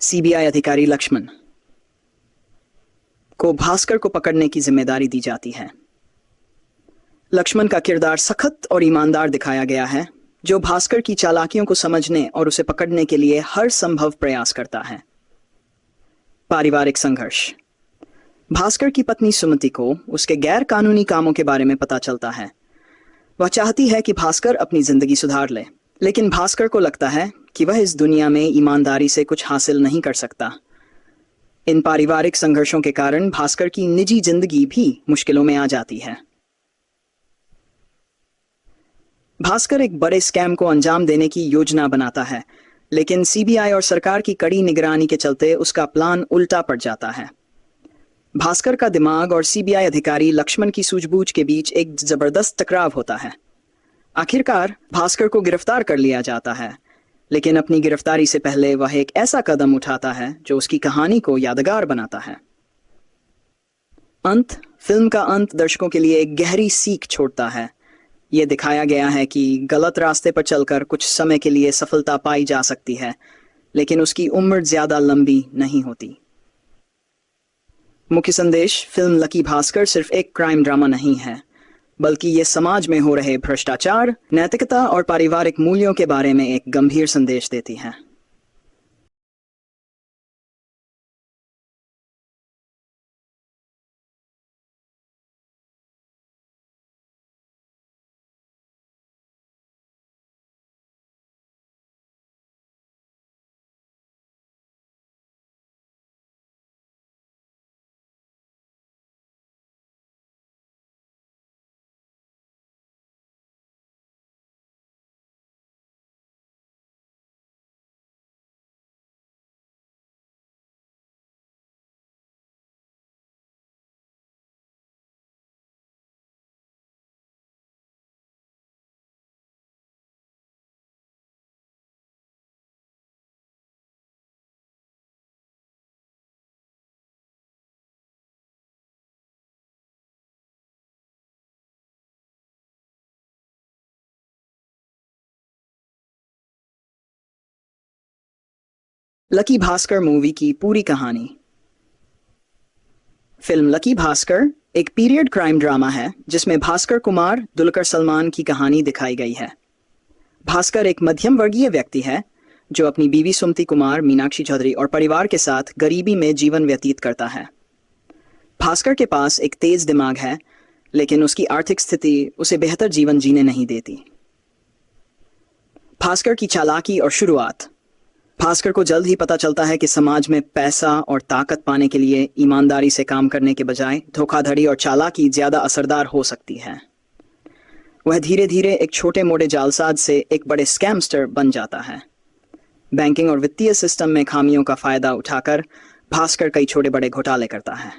सीबीआई अधिकारी लक्ष्मण को भास्कर को पकड़ने की जिम्मेदारी दी जाती है। लक्ष्मण का किरदार सख्त और ईमानदार दिखाया गया है, जो भास्कर की चालाकियों को समझने और उसे पकड़ने के लिए हर संभव प्रयास करता है। पारिवारिक संघर्ष। भास्कर की पत्नी सुमति को उसके गैर कानूनी कामों के बारे में पता चलता है। वह चाहती है कि भास्कर अपनी जिंदगी सुधार ले, लेकिन भास्कर को लगता है कि वह इस दुनिया में ईमानदारी से कुछ हासिल नहीं कर सकता। इन पारिवारिक संघर्षों के कारण भास्कर की निजी जिंदगी भी मुश्किलों में आ जाती है। भास्कर एक बड़े स्कैम को अंजाम देने की योजना बनाता है, लेकिन सीबीआई और सरकार की कड़ी निगरानी के चलते उसका प्लान उल्टा पड़ जाता है। भास्कर का दिमाग और सीबीआई अधिकारी लक्ष्मण की सूझबूझ के बीच एक जबरदस्त टकराव होता है। आखिरकार भास्कर को गिरफ्तार कर लिया जाता है, लेकिन अपनी गिरफ्तारी से पहले वह एक ऐसा कदम उठाता है जो उसकी कहानी को यादगार बनाता है। अंत। फिल्म का अंत दर्शकों के लिए एक गहरी सीख छोड़ता है। यह दिखाया गया है कि गलत रास्ते पर चलकर कुछ समय के लिए सफलता पाई जा सकती है, लेकिन उसकी उम्र ज्यादा लंबी नहीं होती। मुख्य संदेश। फिल्म लकी भास्कर सिर्फ एक क्राइम ड्रामा नहीं है, बल्कि ये समाज में हो रहे भ्रष्टाचार, नैतिकता और पारिवारिक मूल्यों के बारे में एक गंभीर संदेश देती है। लकी भास्कर मूवी की पूरी कहानी। फिल्म लकी भास्कर एक पीरियड क्राइम ड्रामा है जिसमें भास्कर कुमार दुलकर सलमान की कहानी दिखाई गई है। भास्कर एक मध्यम वर्गीय व्यक्ति है जो अपनी बीवी सुमति कुमार, मीनाक्षी चौधरी और परिवार के साथ गरीबी में जीवन व्यतीत करता है। भास्कर के पास एक तेज दिमाग है, लेकिन उसकी आर्थिक स्थिति उसे बेहतर जीवन जीने नहीं देती। भास्कर की चालाकी और शुरुआत। भास्कर को जल्द ही पता चलता है कि समाज में पैसा और ताकत पाने के लिए ईमानदारी से काम करने के बजाय धोखाधड़ी और चालाकी ज्यादा असरदार हो सकती है। वह धीरे धीरे एक छोटे मोटे जालसाज से एक बड़े स्कैमस्टर बन जाता है। बैंकिंग और वित्तीय सिस्टम में खामियों का फायदा उठाकर भास्कर कई छोटे बड़े घोटाले करता है।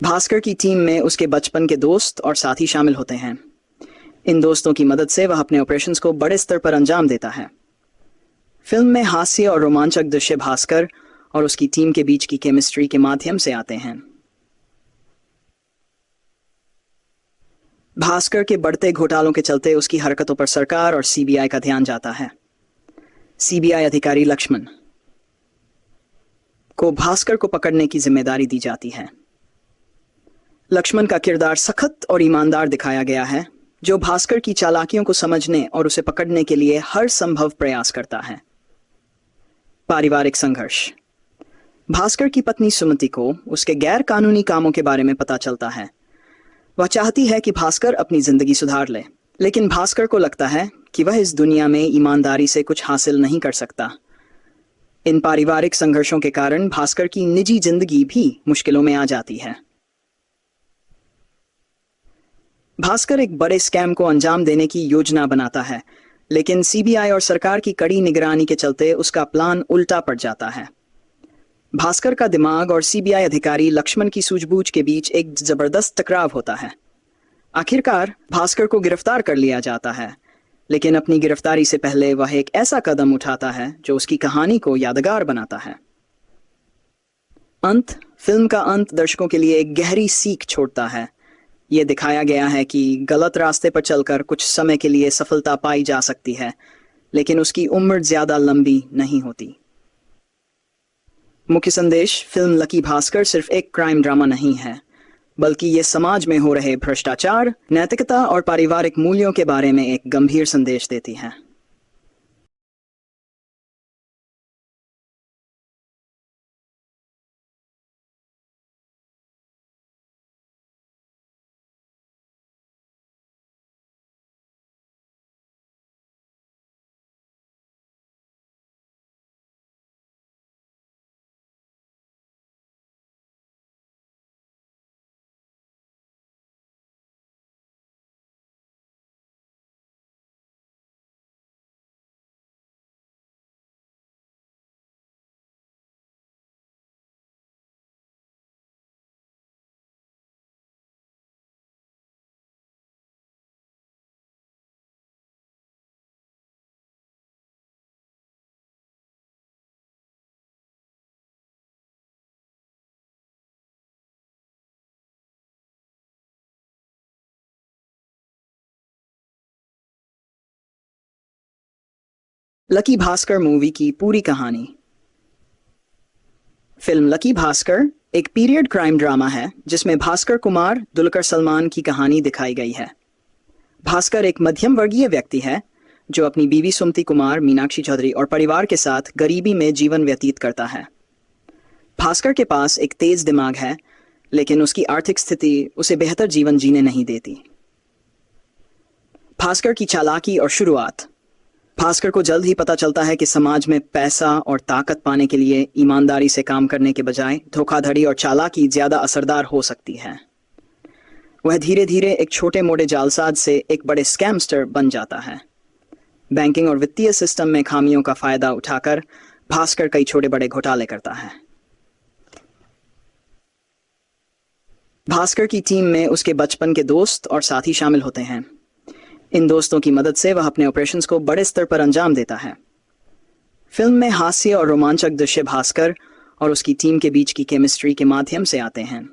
भास्कर की टीम में उसके बचपन के दोस्त और साथी शामिल होते हैं। इन दोस्तों की मदद से वह अपने ऑपरेशंस को बड़े स्तर पर अंजाम देता है। फिल्म में हास्य और रोमांचक दृश्य भास्कर और उसकी टीम के बीच की केमिस्ट्री के माध्यम से आते हैं। भास्कर के बढ़ते घोटालों के चलते उसकी हरकतों पर सरकार और सीबीआई का ध्यान जाता है। सीबीआई अधिकारी लक्ष्मण को भास्कर को पकड़ने की जिम्मेदारी दी जाती है। लक्ष्मण का किरदार सख्त और ईमानदार दिखाया गया है, जो भास्कर की चालाकियों को समझने और उसे पकड़ने के लिए हर संभव प्रयास करता है। पारिवारिक संघर्ष। भास्कर की पत्नी सुमति को उसके गैर कानूनी कामों के बारे में पता चलता है। वह चाहती है कि भास्कर अपनी जिंदगी सुधार ले, लेकिन भास्कर को लगता है कि वह इस दुनिया में ईमानदारी से कुछ हासिल नहीं कर सकता। इन पारिवारिक संघर्षों के कारण भास्कर की निजी जिंदगी भी मुश्किलों में आ जाती है। भास्कर एक बड़े स्कैम को अंजाम देने की योजना बनाता है, लेकिन सीबीआई और सरकार की कड़ी निगरानी के चलते उसका प्लान उल्टा पड़ जाता है। भास्कर का दिमाग और सीबीआई अधिकारी लक्ष्मण की सूझबूझ के बीच एक जबरदस्त टकराव होता है। आखिरकार भास्कर को गिरफ्तार कर लिया जाता है, लेकिन अपनी गिरफ्तारी से पहले वह एक ऐसा कदम उठाता है जो उसकी कहानी को यादगार बनाता है। अंत। फिल्म का अंत दर्शकों के लिए एक गहरी सीख छोड़ता है। यह दिखाया गया है कि गलत रास्ते पर चलकर कुछ समय के लिए सफलता पाई जा सकती है, लेकिन उसकी उम्र ज्यादा लंबी नहीं होती। मुख्य संदेश फिल्म लकी भास्कर सिर्फ एक क्राइम ड्रामा नहीं है, बल्कि ये समाज में हो रहे भ्रष्टाचार, नैतिकता और पारिवारिक मूल्यों के बारे में एक गंभीर संदेश देती है। लकी भास्कर मूवी की पूरी कहानी। फिल्म लकी भास्कर एक पीरियड क्राइम ड्रामा है जिसमें भास्कर कुमार दुलकर सलमान की कहानी दिखाई गई है। भास्कर एक मध्यम वर्गीय व्यक्ति है जो अपनी बीवी सुमति कुमार, मीनाक्षी चौधरी और परिवार के साथ गरीबी में जीवन व्यतीत करता है। भास्कर के पास एक तेज दिमाग है, लेकिन उसकी आर्थिक स्थिति उसे बेहतर जीवन जीने नहीं देती। भास्कर की चालाकी और शुरुआत। भास्कर को जल्द ही पता चलता है कि समाज में पैसा और ताकत पाने के लिए ईमानदारी से काम करने के बजाय धोखाधड़ी और चालाकी ज्यादा असरदार हो सकती है। वह धीरे धीरे एक छोटे मोटे जालसाज से एक बड़े स्कैमस्टर बन जाता है। बैंकिंग और वित्तीय सिस्टम में खामियों का फायदा उठाकर भास्कर कई छोटे बड़े घोटाले करता है। भास्कर की टीम में उसके बचपन के दोस्त और साथी शामिल होते हैं। इन दोस्तों की मदद से वह अपने ऑपरेशंस को बड़े स्तर पर अंजाम देता है। फिल्म में हास्य और रोमांचक दृश्य भास्कर और उसकी टीम के बीच की केमिस्ट्री के माध्यम से आते हैं।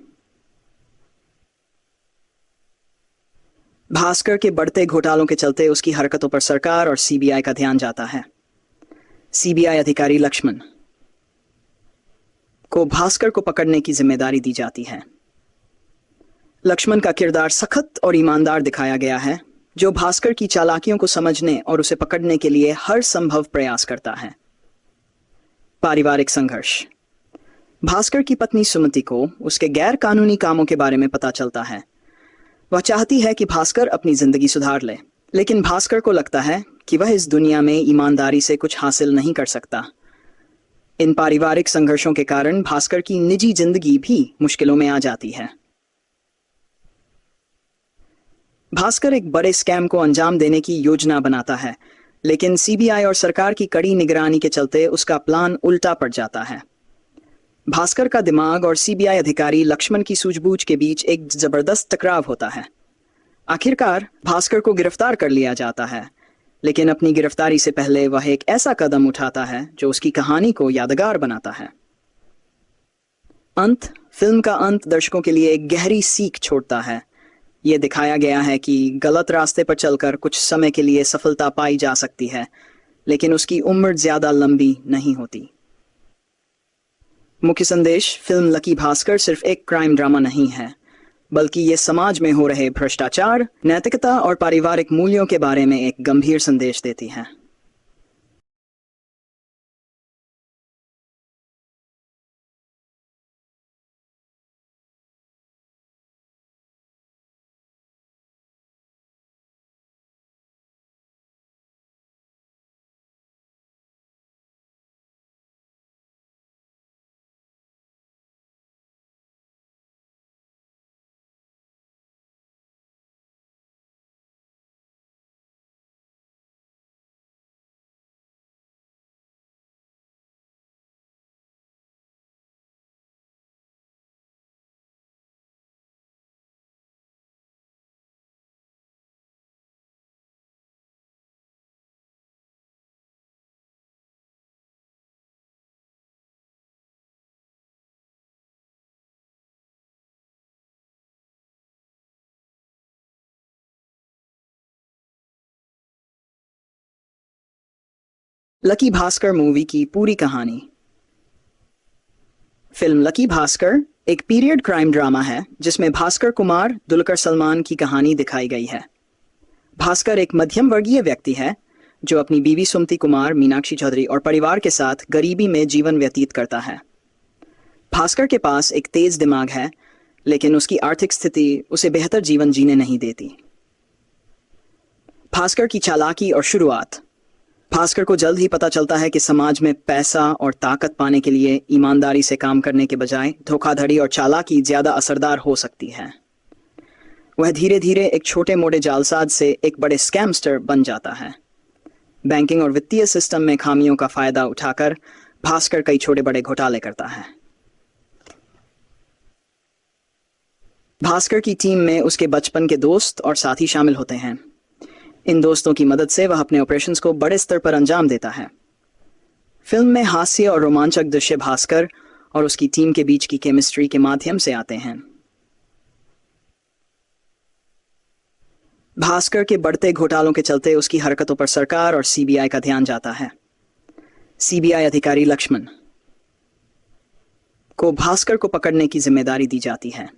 भास्कर के बढ़ते घोटालों के चलते उसकी हरकतों पर सरकार और सीबीआई का ध्यान जाता है। सीबीआई अधिकारी लक्ष्मण को भास्कर को पकड़ने की जिम्मेदारी दी जाती है। लक्ष्मण का किरदार सख्त और ईमानदार दिखाया गया है, जो भास्कर की चालाकियों को समझने और उसे पकड़ने के लिए हर संभव प्रयास करता है। पारिवारिक संघर्ष। भास्कर की पत्नी सुमति को उसके गैर कानूनी कामों के बारे में पता चलता है। वह चाहती है कि भास्कर अपनी जिंदगी सुधार ले, लेकिन भास्कर को लगता है कि वह इस दुनिया में ईमानदारी से कुछ हासिल नहीं कर सकता। इन पारिवारिक संघर्षों के कारण भास्कर की निजी जिंदगी भी मुश्किलों में आ जाती है। भास्कर एक बड़े स्कैम को अंजाम देने की योजना बनाता है, लेकिन सीबीआई और सरकार की कड़ी निगरानी के चलते उसका प्लान उल्टा पड़ जाता है। भास्कर का दिमाग और सीबीआई अधिकारी लक्ष्मण की सूझबूझ के बीच एक जबरदस्त टकराव होता है। आखिरकार भास्कर को गिरफ्तार कर लिया जाता है, लेकिन अपनी गिरफ्तारी से पहले वह एक ऐसा कदम उठाता है जो उसकी कहानी को यादगार बनाता है। अंत। फिल्म का अंत दर्शकों के लिए एक गहरी सीख छोड़ता है। यह दिखाया गया है कि गलत रास्ते पर चलकर कुछ समय के लिए सफलता पाई जा सकती है, लेकिन उसकी उम्र ज्यादा लंबी नहीं होती। मुख्य संदेश फिल्म लकी भास्कर सिर्फ एक क्राइम ड्रामा नहीं है, बल्कि ये समाज में हो रहे भ्रष्टाचार, नैतिकता और पारिवारिक मूल्यों के बारे में एक गंभीर संदेश देती है। लकी भास्कर मूवी की पूरी कहानी। फिल्म लकी भास्कर एक पीरियड क्राइम ड्रामा है जिसमें भास्कर कुमार दुलकर सलमान की कहानी दिखाई गई है। भास्कर एक मध्यम वर्गीय व्यक्ति है जो अपनी बीवी सुमति कुमार, मीनाक्षी चौधरी और परिवार के साथ गरीबी में जीवन व्यतीत करता है। भास्कर के पास एक तेज दिमाग है, लेकिन उसकी आर्थिक स्थिति उसे बेहतर जीवन जीने नहीं देती। भास्कर की चालाकी और शुरुआत। भास्कर को जल्द ही पता चलता है कि समाज में पैसा और ताकत पाने के लिए ईमानदारी से काम करने के बजाय धोखाधड़ी और चालाकी ज्यादा असरदार हो सकती है। वह धीरे धीरे एक छोटे मोटे जालसाज से एक बड़े स्कैमस्टर बन जाता है। बैंकिंग और वित्तीय सिस्टम में खामियों का फायदा उठाकर भास्कर कई छोटे बड़े घोटाले करता है। भास्कर की टीम में उसके बचपन के दोस्त और साथी शामिल होते हैं। इन दोस्तों की मदद से वह अपने ऑपरेशंस को बड़े स्तर पर अंजाम देता है। फिल्म में हास्य और रोमांचक दृश्य भास्कर और उसकी टीम के बीच की केमिस्ट्री के माध्यम से आते हैं। भास्कर के बढ़ते घोटालों के चलते उसकी हरकतों पर सरकार और सीबीआई का ध्यान जाता है। सीबीआई अधिकारी लक्ष्मण को भास्कर को पकड़ने की जिम्मेदारी दी जाती है।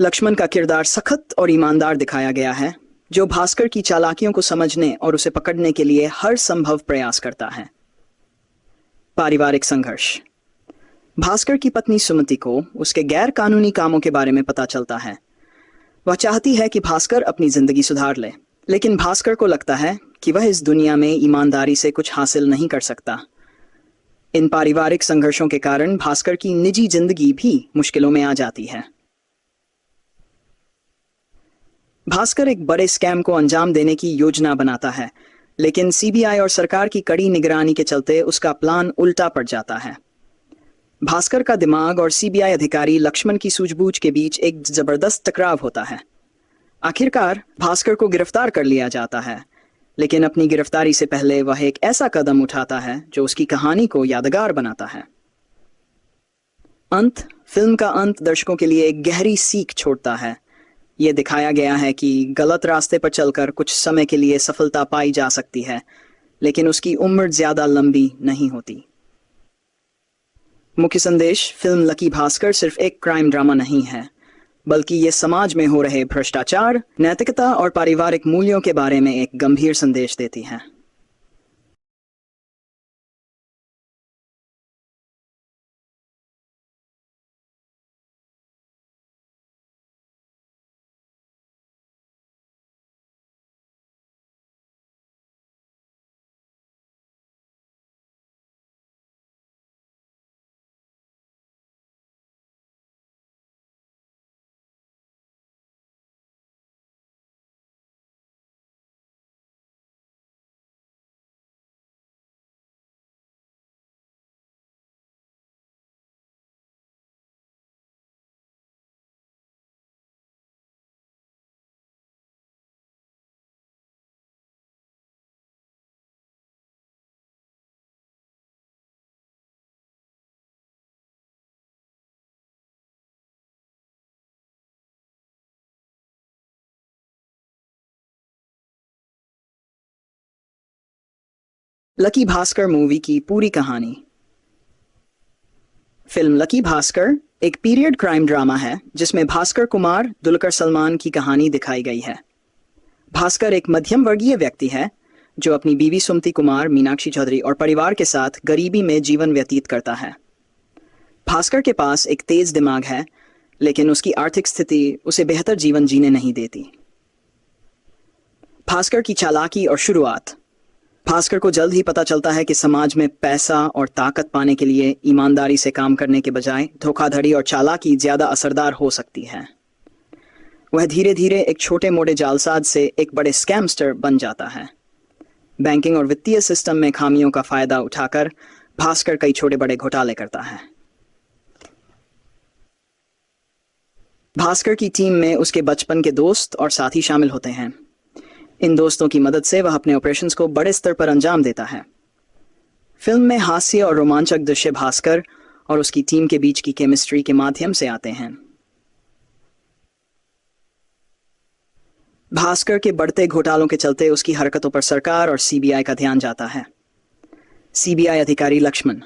लक्ष्मण का किरदार सख्त और ईमानदार दिखाया गया है, जो भास्कर की चालाकियों को समझने और उसे पकड़ने के लिए हर संभव प्रयास करता है। पारिवारिक संघर्ष। भास्कर की पत्नी सुमति को उसके गैर कानूनी कामों के बारे में पता चलता है। वह चाहती है कि भास्कर अपनी जिंदगी सुधार ले, लेकिन भास्कर को लगता है कि वह इस दुनिया में ईमानदारी से कुछ हासिल नहीं कर सकता। इन पारिवारिक संघर्षों के कारण भास्कर की निजी जिंदगी भी मुश्किलों में आ जाती है। भास्कर एक बड़े स्कैम को अंजाम देने की योजना बनाता है, लेकिन सीबीआई और सरकार की कड़ी निगरानी के चलते उसका प्लान उल्टा पड़ जाता है। भास्कर का दिमाग और सीबीआई अधिकारी लक्ष्मण की सूझबूझ के बीच एक जबरदस्त टकराव होता है। आखिरकार भास्कर को गिरफ्तार कर लिया जाता है, लेकिन अपनी गिरफ्तारी से पहले वह एक ऐसा कदम उठाता है जो उसकी कहानी को यादगार बनाता है। अंत। फिल्म का अंत दर्शकों के लिए एक गहरी सीख छोड़ता है। ये दिखाया गया है कि गलत रास्ते पर चलकर कुछ समय के लिए सफलता पाई जा सकती है, लेकिन उसकी उम्र ज्यादा लंबी नहीं होती। मुख्य संदेश। फिल्म लकी भास्कर सिर्फ एक क्राइम ड्रामा नहीं है, बल्कि ये समाज में हो रहे भ्रष्टाचार, नैतिकता और पारिवारिक मूल्यों के बारे में एक गंभीर संदेश देती है। लकी भास्कर मूवी की पूरी कहानी। फिल्म लकी भास्कर एक पीरियड क्राइम ड्रामा है जिसमें भास्कर कुमार दुलकर सलमान की कहानी दिखाई गई है। भास्कर एक मध्यम वर्गीय व्यक्ति है जो अपनी बीवी सुमति कुमार, मीनाक्षी चौधरी और परिवार के साथ गरीबी में जीवन व्यतीत करता है। भास्कर के पास एक तेज दिमाग है, लेकिन उसकी आर्थिक स्थिति उसे बेहतर जीवन जीने नहीं देती। भास्कर की चालाकी और शुरुआत। भास्कर को जल्द ही पता चलता है कि समाज में पैसा और ताकत पाने के लिए ईमानदारी से काम करने के बजाय धोखाधड़ी और चालाकी ज्यादा असरदार हो सकती है। वह धीरे धीरे एक छोटे मोटे जालसाज से एक बड़े स्कैमस्टर बन जाता है। बैंकिंग और वित्तीय सिस्टम में खामियों का फायदा उठाकर भास्कर कई छोटे बड़े घोटाले करता है। भास्कर की टीम में उसके बचपन के दोस्त और साथी शामिल होते हैं। इन दोस्तों की मदद से वह अपने ऑपरेशंस को बड़े स्तर पर अंजाम देता है। फिल्म में हास्य और रोमांचक दृश्य भास्कर और उसकी टीम के बीच की केमिस्ट्री के माध्यम से आते हैं। भास्कर के बढ़ते घोटालों के चलते उसकी हरकतों पर सरकार और सीबीआई का ध्यान जाता है। सीबीआई अधिकारी लक्ष्मण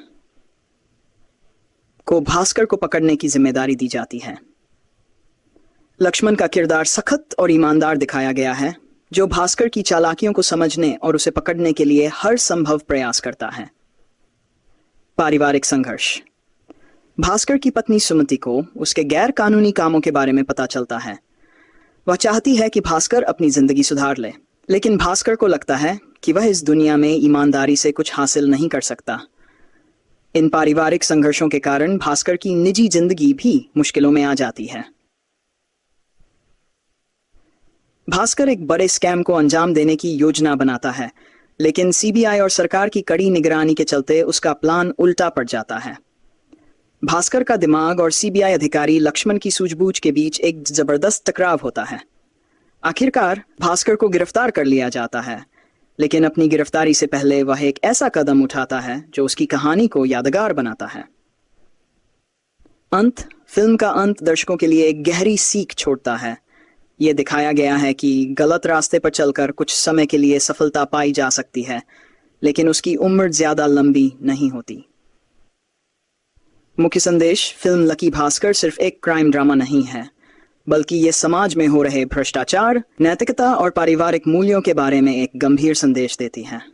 को भास्कर को पकड़ने की जिम्मेदारी दी जाती है। लक्ष्मण का किरदार सख्त और ईमानदार दिखाया गया है, जो भास्कर की चालाकियों को समझने और उसे पकड़ने के लिए हर संभव प्रयास करता है। पारिवारिक संघर्ष। भास्कर की पत्नी सुमति को उसके गैर कानूनी कामों के बारे में पता चलता है। वह चाहती है कि भास्कर अपनी जिंदगी सुधार ले, लेकिन भास्कर को लगता है कि वह इस दुनिया में ईमानदारी से कुछ हासिल नहीं कर सकता। इन पारिवारिक संघर्षों के कारण भास्कर की निजी जिंदगी भी मुश्किलों में आ जाती है। भास्कर एक बड़े स्कैम को अंजाम देने की योजना बनाता है, लेकिन सीबीआई और सरकार की कड़ी निगरानी के चलते उसका प्लान उल्टा पड़ जाता है। भास्कर का दिमाग और सीबीआई अधिकारी लक्ष्मण की सूझबूझ के बीच एक जबरदस्त टकराव होता है। आखिरकार भास्कर को गिरफ्तार कर लिया जाता है, लेकिन अपनी गिरफ्तारी से पहले वह एक ऐसा कदम उठाता है जो उसकी कहानी को यादगार बनाता है। अंत। फिल्म का अंत दर्शकों के लिए एक गहरी सीख छोड़ता है। ये दिखाया गया है कि गलत रास्ते पर चलकर कुछ समय के लिए सफलता पाई जा सकती है, लेकिन उसकी उम्र ज्यादा लंबी नहीं होती। मुख्य संदेश। फिल्म लकी भास्कर सिर्फ एक क्राइम ड्रामा नहीं है, बल्कि ये समाज में हो रहे भ्रष्टाचार, नैतिकता और पारिवारिक मूल्यों के बारे में एक गंभीर संदेश देती है।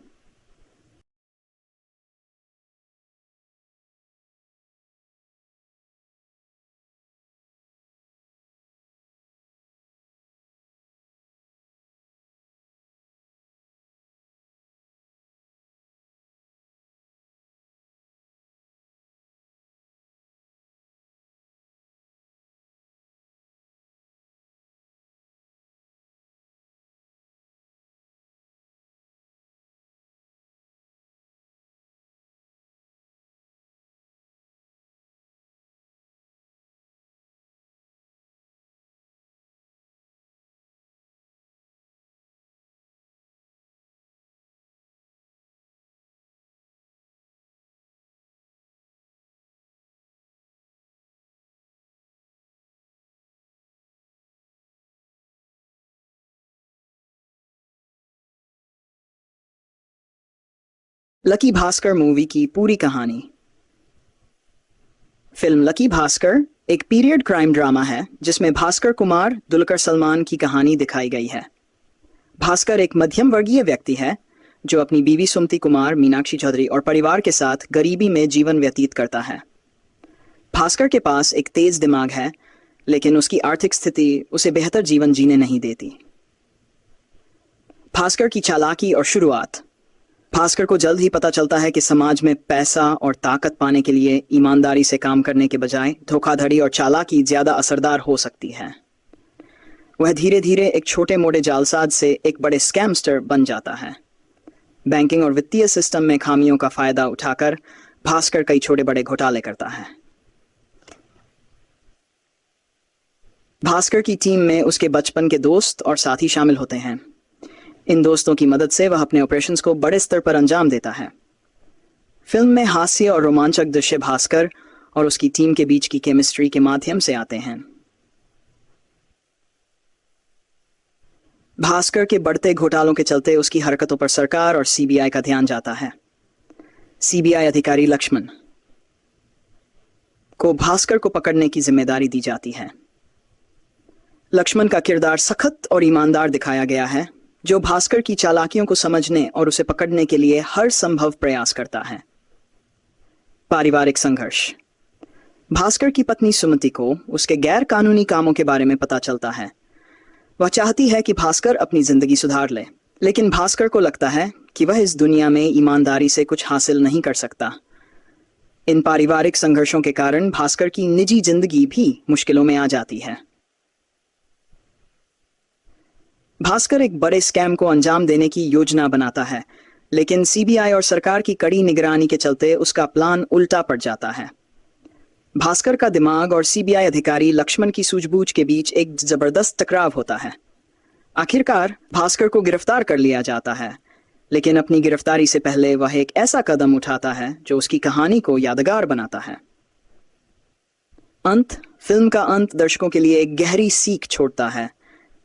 लकी भास्कर मूवी की पूरी कहानी। फिल्म लकी भास्कर एक पीरियड क्राइम ड्रामा है जिसमें भास्कर कुमार दुलकर सलमान की कहानी दिखाई गई है। भास्कर एक मध्यम वर्गीय व्यक्ति है जो अपनी बीवी सुमति कुमार, मीनाक्षी चौधरी और परिवार के साथ गरीबी में जीवन व्यतीत करता है। भास्कर के पास एक तेज दिमाग है, लेकिन उसकी आर्थिक स्थिति उसे बेहतर जीवन जीने नहीं देती। भास्कर की चालाकी और शुरुआत। भास्कर को जल्द ही पता चलता है कि समाज में पैसा और ताकत पाने के लिए ईमानदारी से काम करने के बजाय धोखाधड़ी और चालाकी ज्यादा असरदार हो सकती है। वह धीरे धीरे एक छोटे मोटे जालसाज से एक बड़े स्कैमस्टर बन जाता है। बैंकिंग और वित्तीय सिस्टम में खामियों का फायदा उठाकर भास्कर कई छोटे बड़े घोटाले करता है। भास्कर की टीम में उसके बचपन के दोस्त और साथी शामिल होते हैं। इन दोस्तों की मदद से वह अपने ऑपरेशंस को बड़े स्तर पर अंजाम देता है। फिल्म में हास्य और रोमांचक दृश्य भास्कर और उसकी टीम के बीच की केमिस्ट्री के माध्यम से आते हैं। भास्कर के बढ़ते घोटालों के चलते उसकी हरकतों पर सरकार और सीबीआई का ध्यान जाता है। सीबीआई अधिकारी लक्ष्मण को भास्कर को पकड़ने की जिम्मेदारी दी जाती है। लक्ष्मण का किरदार सख्त और ईमानदार दिखाया गया है, जो भास्कर की चालाकियों को समझने और उसे पकड़ने के लिए हर संभव प्रयास करता है। पारिवारिक संघर्ष। भास्कर की पत्नी सुमति को उसके गैर कानूनी कामों के बारे में पता चलता है। वह चाहती है कि भास्कर अपनी जिंदगी सुधार ले, लेकिन भास्कर को लगता है कि वह इस दुनिया में ईमानदारी से कुछ हासिल नहीं कर सकता। इन पारिवारिक संघर्षों के कारण भास्कर की निजी जिंदगी भी मुश्किलों में आ जाती है। भास्कर एक बड़े स्कैम को अंजाम देने की योजना बनाता है, लेकिन सीबीआई और सरकार की कड़ी निगरानी के चलते उसका प्लान उल्टा पड़ जाता है। भास्कर का दिमाग और सीबीआई अधिकारी लक्ष्मण की सूझबूझ के बीच एक जबरदस्त टकराव होता है। आखिरकार भास्कर को गिरफ्तार कर लिया जाता है, लेकिन अपनी गिरफ्तारी से पहले वह एक ऐसा कदम उठाता है जो उसकी कहानी को यादगार बनाता है। अंत। फिल्म का अंत दर्शकों के लिए एक गहरी सीख छोड़ता है।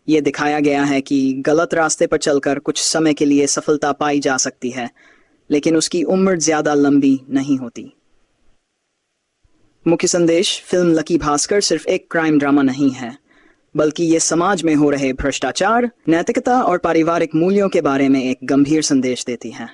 ये दिखाया गया है कि गलत रास्ते पर चलकर कुछ समय के लिए सफलता पाई जा सकती है, लेकिन उसकी उम्र ज्यादा लंबी नहीं होती। मुख्य संदेश: फिल्म लकी भास्कर सिर्फ एक क्राइम ड्रामा नहीं है, बल्कि ये समाज में हो रहे भ्रष्टाचार, नैतिकता और पारिवारिक मूल्यों के बारे में एक गंभीर संदेश देती है।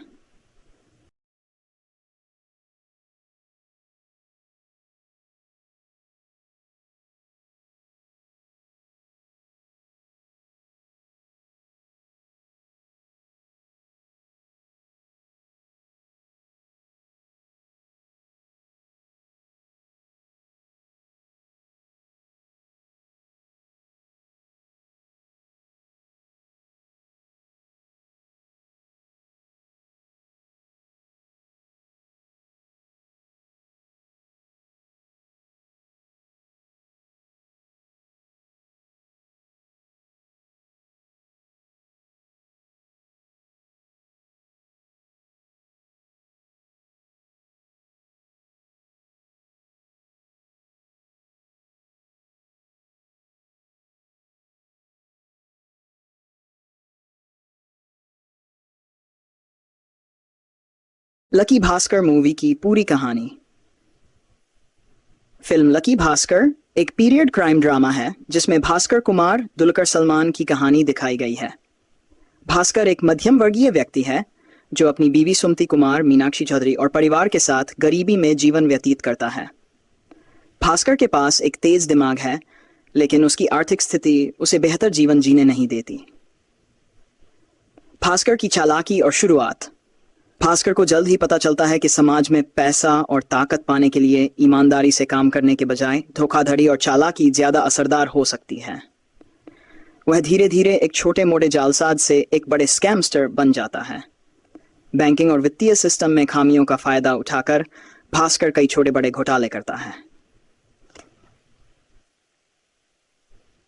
लकी भास्कर मूवी की पूरी कहानी। फिल्म लकी भास्कर एक पीरियड क्राइम ड्रामा है जिसमें भास्कर कुमार दुलकर सलमान की कहानी दिखाई गई है। भास्कर एक मध्यम वर्गीय व्यक्ति है जो अपनी बीवी सुमति कुमार, मीनाक्षी चौधरी और परिवार के साथ गरीबी में जीवन व्यतीत करता है। भास्कर के पास एक तेज दिमाग है, लेकिन उसकी आर्थिक स्थिति उसे बेहतर जीवन जीने नहीं देती। भास्कर की चालाकी और शुरुआत। भास्कर को जल्द ही पता चलता है कि समाज में पैसा और ताकत पाने के लिए ईमानदारी से काम करने के बजाय धोखाधड़ी और चालाकी ज्यादा असरदार हो सकती है। वह धीरे धीरे एक छोटे मोटे जालसाज से एक बड़े स्कैमस्टर बन जाता है। बैंकिंग और वित्तीय सिस्टम में खामियों का फायदा उठाकर भास्कर कई छोटे बड़े घोटाले करता है।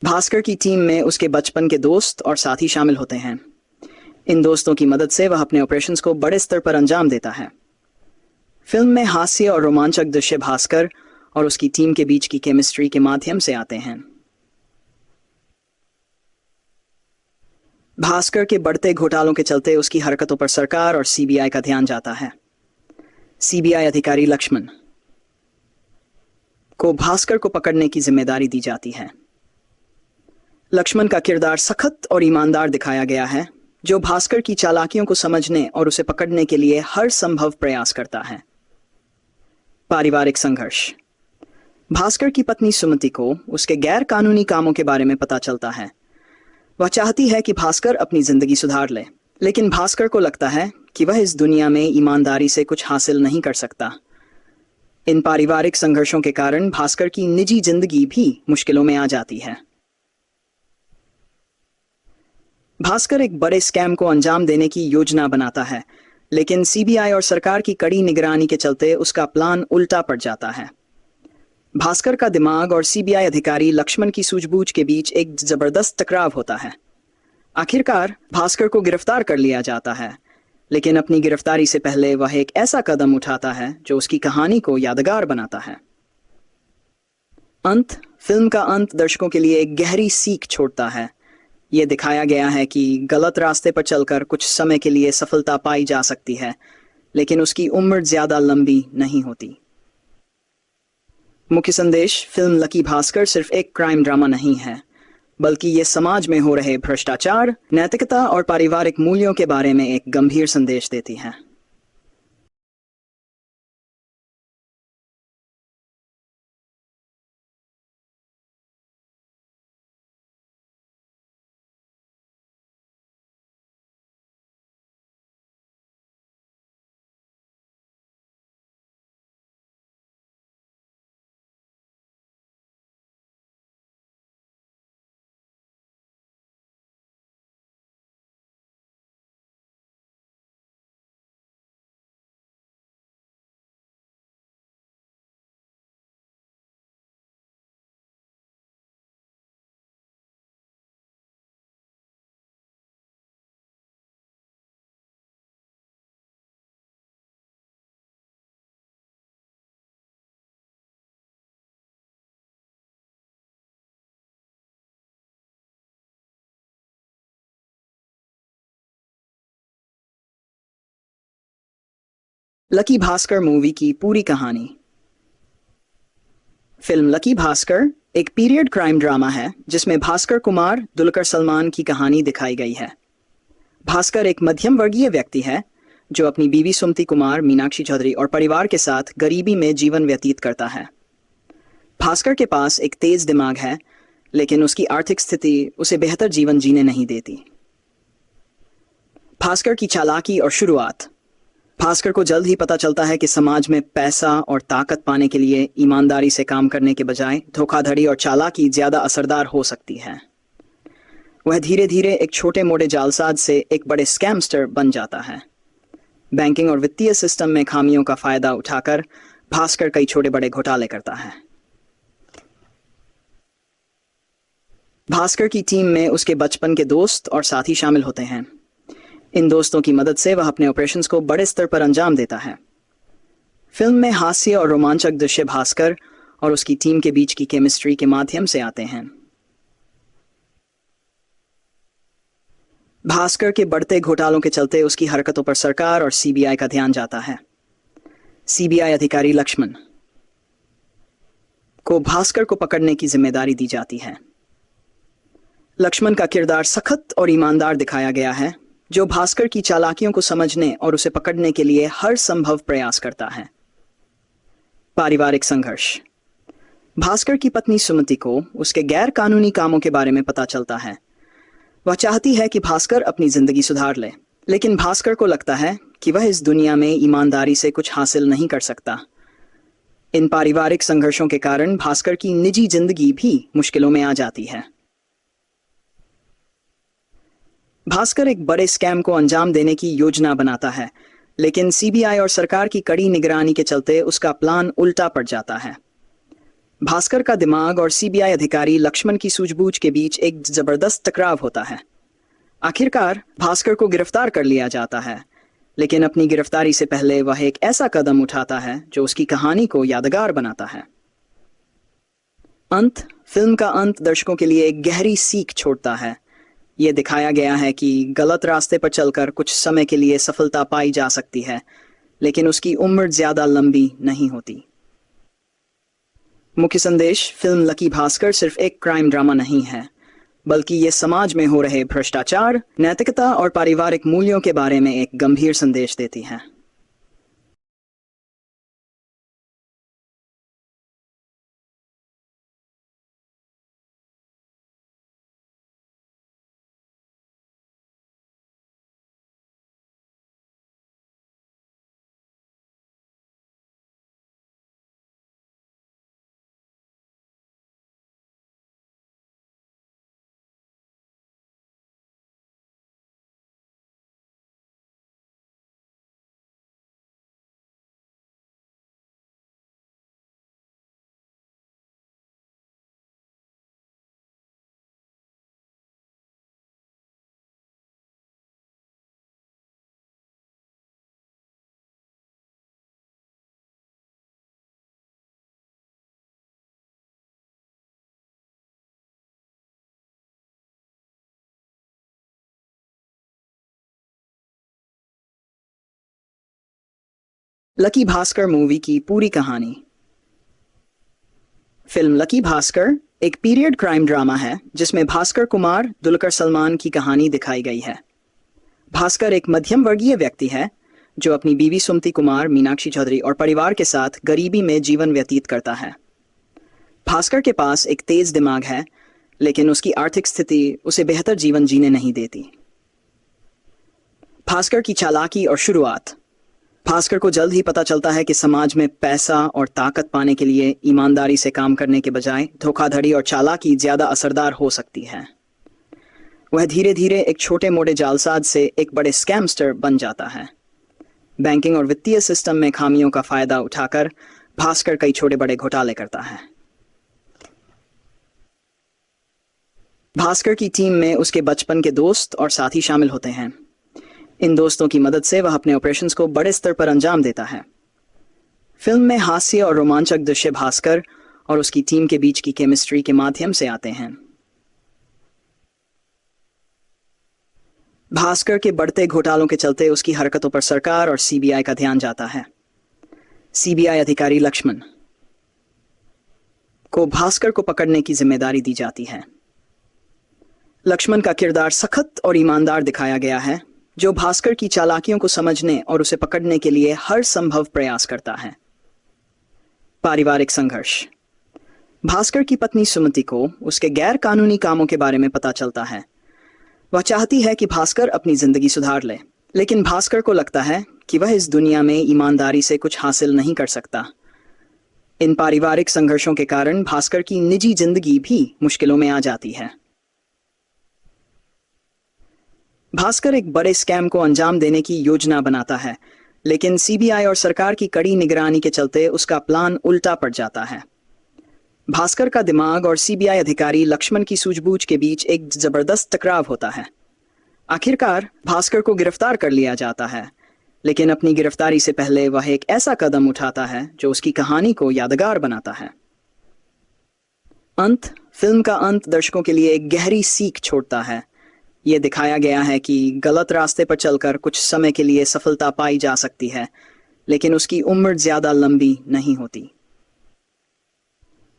भास्कर की टीम में उसके बचपन के दोस्त और साथी शामिल होते हैं। इन दोस्तों की मदद से वह अपने ऑपरेशंस को बड़े स्तर पर अंजाम देता है। फिल्म में हास्य और रोमांचक दृश्य भास्कर और उसकी टीम के बीच की केमिस्ट्री के माध्यम से आते हैं। भास्कर के बढ़ते घोटालों के चलते उसकी हरकतों पर सरकार और सीबीआई का ध्यान जाता है। सीबीआई अधिकारी लक्ष्मण को भास्कर को पकड़ने की जिम्मेदारी दी जाती है। लक्ष्मण का किरदार सख्त और ईमानदार दिखाया गया है, जो भास्कर की चालाकियों को समझने और उसे पकड़ने के लिए हर संभव प्रयास करता है। पारिवारिक संघर्ष। भास्कर की पत्नी सुमति को उसके गैर कानूनी कामों के बारे में पता चलता है। वह चाहती है कि भास्कर अपनी जिंदगी सुधार ले, लेकिन भास्कर को लगता है कि वह इस दुनिया में ईमानदारी से कुछ हासिल नहीं कर सकता। इन पारिवारिक संघर्षों के कारण भास्कर की निजी जिंदगी भी मुश्किलों में आ जाती है। भास्कर एक बड़े स्कैम को अंजाम देने की योजना बनाता है, लेकिन सीबीआई और सरकार की कड़ी निगरानी के चलते उसका प्लान उल्टा पड़ जाता है। भास्कर का दिमाग और सीबीआई अधिकारी लक्ष्मण की सूझबूझ के बीच एक जबरदस्त टकराव होता है। आखिरकार भास्कर को गिरफ्तार कर लिया जाता है, लेकिन अपनी गिरफ्तारी से पहले वह एक ऐसा कदम उठाता है जो उसकी कहानी को यादगार बनाता है। अंत। फिल्म का अंत दर्शकों के लिए एक गहरी सीख छोड़ता है। ये दिखाया गया है कि गलत रास्ते पर चलकर कुछ समय के लिए सफलता पाई जा सकती है, लेकिन उसकी उम्र ज्यादा लंबी नहीं होती। मुख्य संदेश: फिल्म लकी भास्कर सिर्फ एक क्राइम ड्रामा नहीं है, बल्कि ये समाज में हो रहे भ्रष्टाचार, नैतिकता और पारिवारिक मूल्यों के बारे में एक गंभीर संदेश देती है। लकी भास्कर मूवी की पूरी कहानी। फिल्म लकी भास्कर एक पीरियड क्राइम ड्रामा है जिसमें भास्कर कुमार दुलकर सलमान की कहानी दिखाई गई है। भास्कर एक मध्यम वर्गीय व्यक्ति है जो अपनी बीवी सुमति कुमार, मीनाक्षी चौधरी और परिवार के साथ गरीबी में जीवन व्यतीत करता है। भास्कर के पास एक तेज दिमाग है, लेकिन उसकी आर्थिक स्थिति उसे बेहतर जीवन जीने नहीं देती। भास्कर की चालाकी और शुरुआत। भास्कर को जल्द ही पता चलता है कि समाज में पैसा और ताकत पाने के लिए ईमानदारी से काम करने के बजाय धोखाधड़ी और चालाकी ज्यादा असरदार हो सकती है। वह धीरे धीरे एक छोटे मोटे जालसाज से एक बड़े स्कैमस्टर बन जाता है। बैंकिंग और वित्तीय सिस्टम में खामियों का फायदा उठाकर भास्कर कई छोटे बड़े घोटाले करता है। भास्कर की टीम में उसके बचपन के दोस्त और साथी शामिल होते हैं। इन दोस्तों की मदद से वह अपने ऑपरेशंस को बड़े स्तर पर अंजाम देता है। फिल्म में हास्य और रोमांचक दृश्य भास्कर और उसकी टीम के बीच की केमिस्ट्री के माध्यम से आते हैं। भास्कर के बढ़ते घोटालों के चलते उसकी हरकतों पर सरकार और सीबीआई का ध्यान जाता है। सीबीआई अधिकारी लक्ष्मण को भास्कर को पकड़ने की जिम्मेदारी दी जाती है। लक्ष्मण का किरदार सख्त और ईमानदार दिखाया गया है, जो भास्कर की चालाकियों को समझने और उसे पकड़ने के लिए हर संभव प्रयास करता है। पारिवारिक संघर्ष। भास्कर की पत्नी सुमति को उसके गैर कानूनी कामों के बारे में पता चलता है। वह चाहती है कि भास्कर अपनी जिंदगी सुधार ले, लेकिन भास्कर को लगता है कि वह इस दुनिया में ईमानदारी से कुछ हासिल नहीं कर सकता। इन पारिवारिक संघर्षों के कारण भास्कर की निजी जिंदगी भी मुश्किलों में आ जाती है। भास्कर एक बड़े स्कैम को अंजाम देने की योजना बनाता है, लेकिन सीबीआई और सरकार की कड़ी निगरानी के चलते उसका प्लान उल्टा पड़ जाता है। भास्कर का दिमाग और सीबीआई अधिकारी लक्ष्मण की सूझबूझ के बीच एक जबरदस्त टकराव होता है। आखिरकार भास्कर को गिरफ्तार कर लिया जाता है, लेकिन अपनी गिरफ्तारी से पहले वह एक ऐसा कदम उठाता है जो उसकी कहानी को यादगार बनाता है। अंत। फिल्म का अंत दर्शकों के लिए एक गहरी सीख छोड़ता है। ये दिखाया गया है कि गलत रास्ते पर चलकर कुछ समय के लिए सफलता पाई जा सकती है, लेकिन उसकी उम्र ज्यादा लंबी नहीं होती। मुख्य संदेश। फिल्म लकी भास्कर सिर्फ एक क्राइम ड्रामा नहीं है, बल्कि ये समाज में हो रहे भ्रष्टाचार, नैतिकता और पारिवारिक मूल्यों के बारे में एक गंभीर संदेश देती है। लकी भास्कर मूवी की पूरी कहानी। फिल्म लकी भास्कर एक पीरियड क्राइम ड्रामा है जिसमें भास्कर कुमार दुलकर सलमान की कहानी दिखाई गई है। भास्कर एक मध्यम वर्गीय व्यक्ति है जो अपनी बीवी सुमति कुमार, मीनाक्षी चौधरी और परिवार के साथ गरीबी में जीवन व्यतीत करता है। भास्कर के पास एक तेज दिमाग है, लेकिन उसकी आर्थिक स्थिति उसे बेहतर जीवन जीने नहीं देती। भास्कर की चालाकी और शुरुआत। भास्कर को जल्द ही पता चलता है कि समाज में पैसा और ताकत पाने के लिए ईमानदारी से काम करने के बजाय धोखाधड़ी और चालाकी ज्यादा असरदार हो सकती है। वह धीरे धीरे एक छोटे मोटे जालसाज से एक बड़े स्कैमस्टर बन जाता है। बैंकिंग और वित्तीय सिस्टम में खामियों का फायदा उठाकर भास्कर कई छोटे बड़े घोटाले करता है। भास्कर की टीम में उसके बचपन के दोस्त और साथी शामिल होते हैं। इन दोस्तों की मदद से वह अपने ऑपरेशंस को बड़े स्तर पर अंजाम देता है। फिल्म में हास्य और रोमांचक दृश्य भास्कर और उसकी टीम के बीच की केमिस्ट्री के माध्यम से आते हैं। भास्कर के बढ़ते घोटालों के चलते उसकी हरकतों पर सरकार और सीबीआई का ध्यान जाता है। सीबीआई अधिकारी लक्ष्मण को भास्कर को पकड़ने की जिम्मेदारी दी जाती है। लक्ष्मण का किरदार सख्त और ईमानदार दिखाया गया है, जो भास्कर की चालाकियों को समझने और उसे पकड़ने के लिए हर संभव प्रयास करता है। पारिवारिक संघर्ष। भास्कर की पत्नी सुमति को उसके गैर कानूनी कामों के बारे में पता चलता है। वह चाहती है कि भास्कर अपनी जिंदगी सुधार ले, लेकिन भास्कर को लगता है कि वह इस दुनिया में ईमानदारी से कुछ हासिल नहीं कर सकता। इन पारिवारिक संघर्षों के कारण भास्कर की निजी जिंदगी भी मुश्किलों में आ जाती है। भास्कर एक बड़े स्कैम को अंजाम देने की योजना बनाता है, लेकिन सीबीआई और सरकार की कड़ी निगरानी के चलते उसका प्लान उल्टा पड़ जाता है। भास्कर का दिमाग और सीबीआई अधिकारी लक्ष्मण की सूझबूझ के बीच एक जबरदस्त टकराव होता है। आखिरकार भास्कर को गिरफ्तार कर लिया जाता है, लेकिन अपनी गिरफ्तारी से पहले वह एक ऐसा कदम उठाता है जो उसकी कहानी को यादगार बनाता है। अंत। फिल्म का अंत दर्शकों के लिए एक गहरी सीख छोड़ता है। यह दिखाया गया है कि गलत रास्ते पर चलकर कुछ समय के लिए सफलता पाई जा सकती है, लेकिन उसकी उम्र ज्यादा लंबी नहीं होती।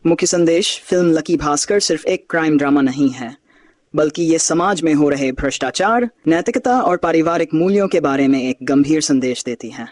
मुख्य संदेश। फिल्म लकी भास्कर सिर्फ एक क्राइम ड्रामा नहीं है, बल्कि ये समाज में हो रहे भ्रष्टाचार, नैतिकता और पारिवारिक मूल्यों के बारे में एक गंभीर संदेश देती है।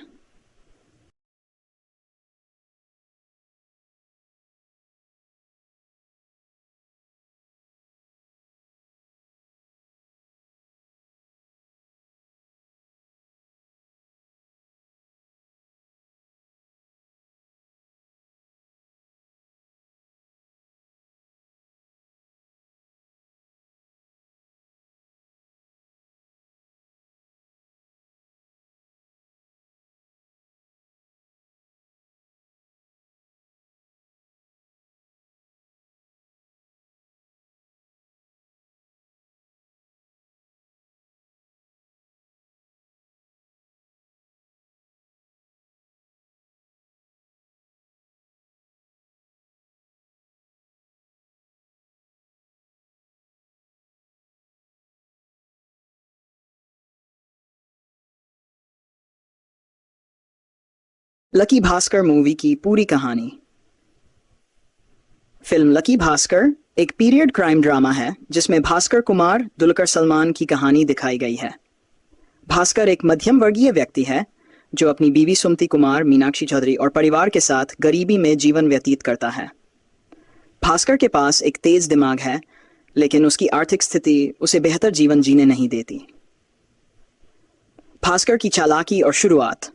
लकी भास्कर मूवी की पूरी कहानी। फिल्म लकी भास्कर एक पीरियड क्राइम ड्रामा है जिसमें भास्कर कुमार दुलकर सलमान की कहानी दिखाई गई है। भास्कर एक मध्यम वर्गीय व्यक्ति है जो अपनी बीवी सुमति कुमार, मीनाक्षी चौधरी और परिवार के साथ गरीबी में जीवन व्यतीत करता है। भास्कर के पास एक तेज दिमाग है, लेकिन उसकी आर्थिक स्थिति उसे बेहतर जीवन जीने नहीं देती। भास्कर की चालाकी और शुरुआत।